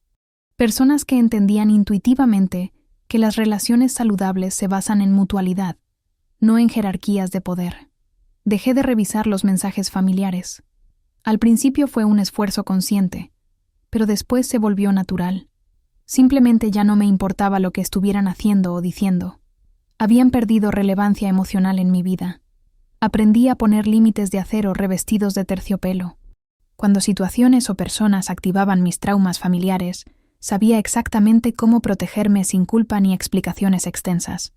S1: Personas que entendían intuitivamente que las relaciones saludables se basan en mutualidad, no en jerarquías de poder. Dejé de revisar los mensajes familiares. Al principio fue un esfuerzo consciente, pero después se volvió natural. Simplemente ya no me importaba lo que estuvieran haciendo o diciendo. Habían perdido relevancia emocional en mi vida. Aprendí a poner límites de acero revestidos de terciopelo. Cuando situaciones o personas activaban mis traumas familiares, sabía exactamente cómo protegerme sin culpa ni explicaciones extensas.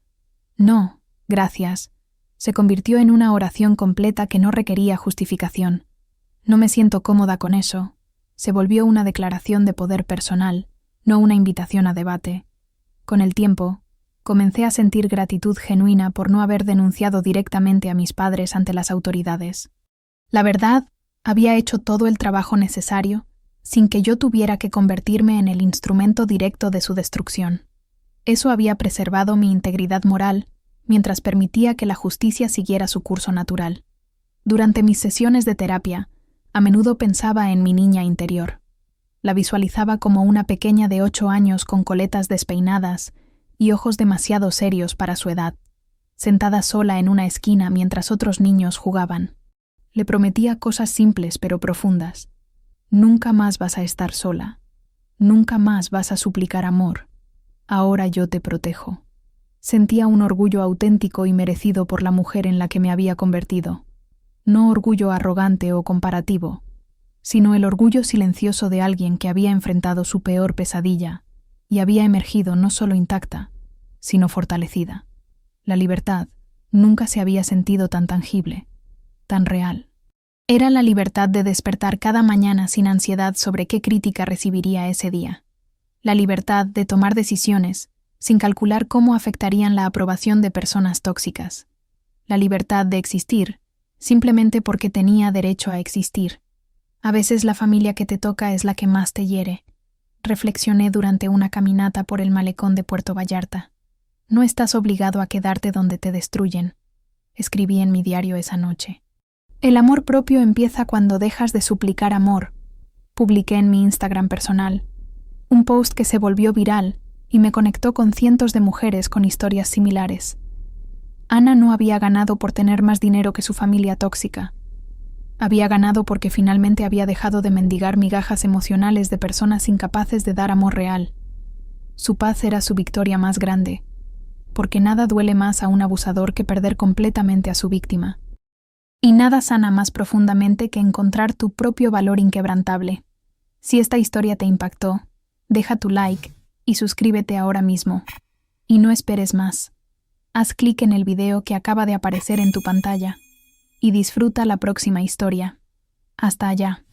S1: No, gracias, se convirtió en una oración completa que no requería justificación. No me siento cómoda con eso. Se volvió una declaración de poder personal, no una invitación a debate. Con el tiempo, comencé a sentir gratitud genuina por no haber denunciado directamente a mis padres ante las autoridades. La verdad, había hecho todo el trabajo necesario sin que yo tuviera que convertirme en el instrumento directo de su destrucción. Eso había preservado mi integridad moral mientras permitía que la justicia siguiera su curso natural. Durante mis sesiones de terapia, a menudo pensaba en mi niña interior. La visualizaba como una pequeña de 8 años con coletas despeinadas y ojos demasiado serios para su edad, sentada sola en una esquina mientras otros niños jugaban. Le prometía cosas simples pero profundas. Nunca más vas a estar sola. Nunca más vas a suplicar amor. Ahora yo te protejo. Sentía un orgullo auténtico y merecido por la mujer en la que me había convertido. No orgullo arrogante o comparativo, sino el orgullo silencioso de alguien que había enfrentado su peor pesadilla y había emergido no solo intacta, sino fortalecida. La libertad nunca se había sentido tan tangible, tan real. Era la libertad de despertar cada mañana sin ansiedad sobre qué crítica recibiría ese día. La libertad de tomar decisiones sin calcular cómo afectarían la aprobación de personas tóxicas. La libertad de existir simplemente porque tenía derecho a existir. A veces la familia que te toca es la que más te hiere. Reflexioné durante una caminata por el malecón de Puerto Vallarta. No estás obligado a quedarte donde te destruyen, escribí en mi diario esa noche. El amor propio empieza cuando dejas de suplicar amor, publiqué en mi Instagram personal, un post que se volvió viral y me conectó con cientos de mujeres con historias similares. Ana no había ganado por tener más dinero que su familia tóxica. Había ganado porque finalmente había dejado de mendigar migajas emocionales de personas incapaces de dar amor real. Su paz era su victoria más grande, porque nada duele más a un abusador que perder completamente a su víctima. Y nada sana más profundamente que encontrar tu propio valor inquebrantable. Si esta historia te impactó, deja tu like y suscríbete ahora mismo. Y no esperes más. Haz clic en el video que acaba de aparecer en tu pantalla y disfruta la próxima historia. Hasta allá.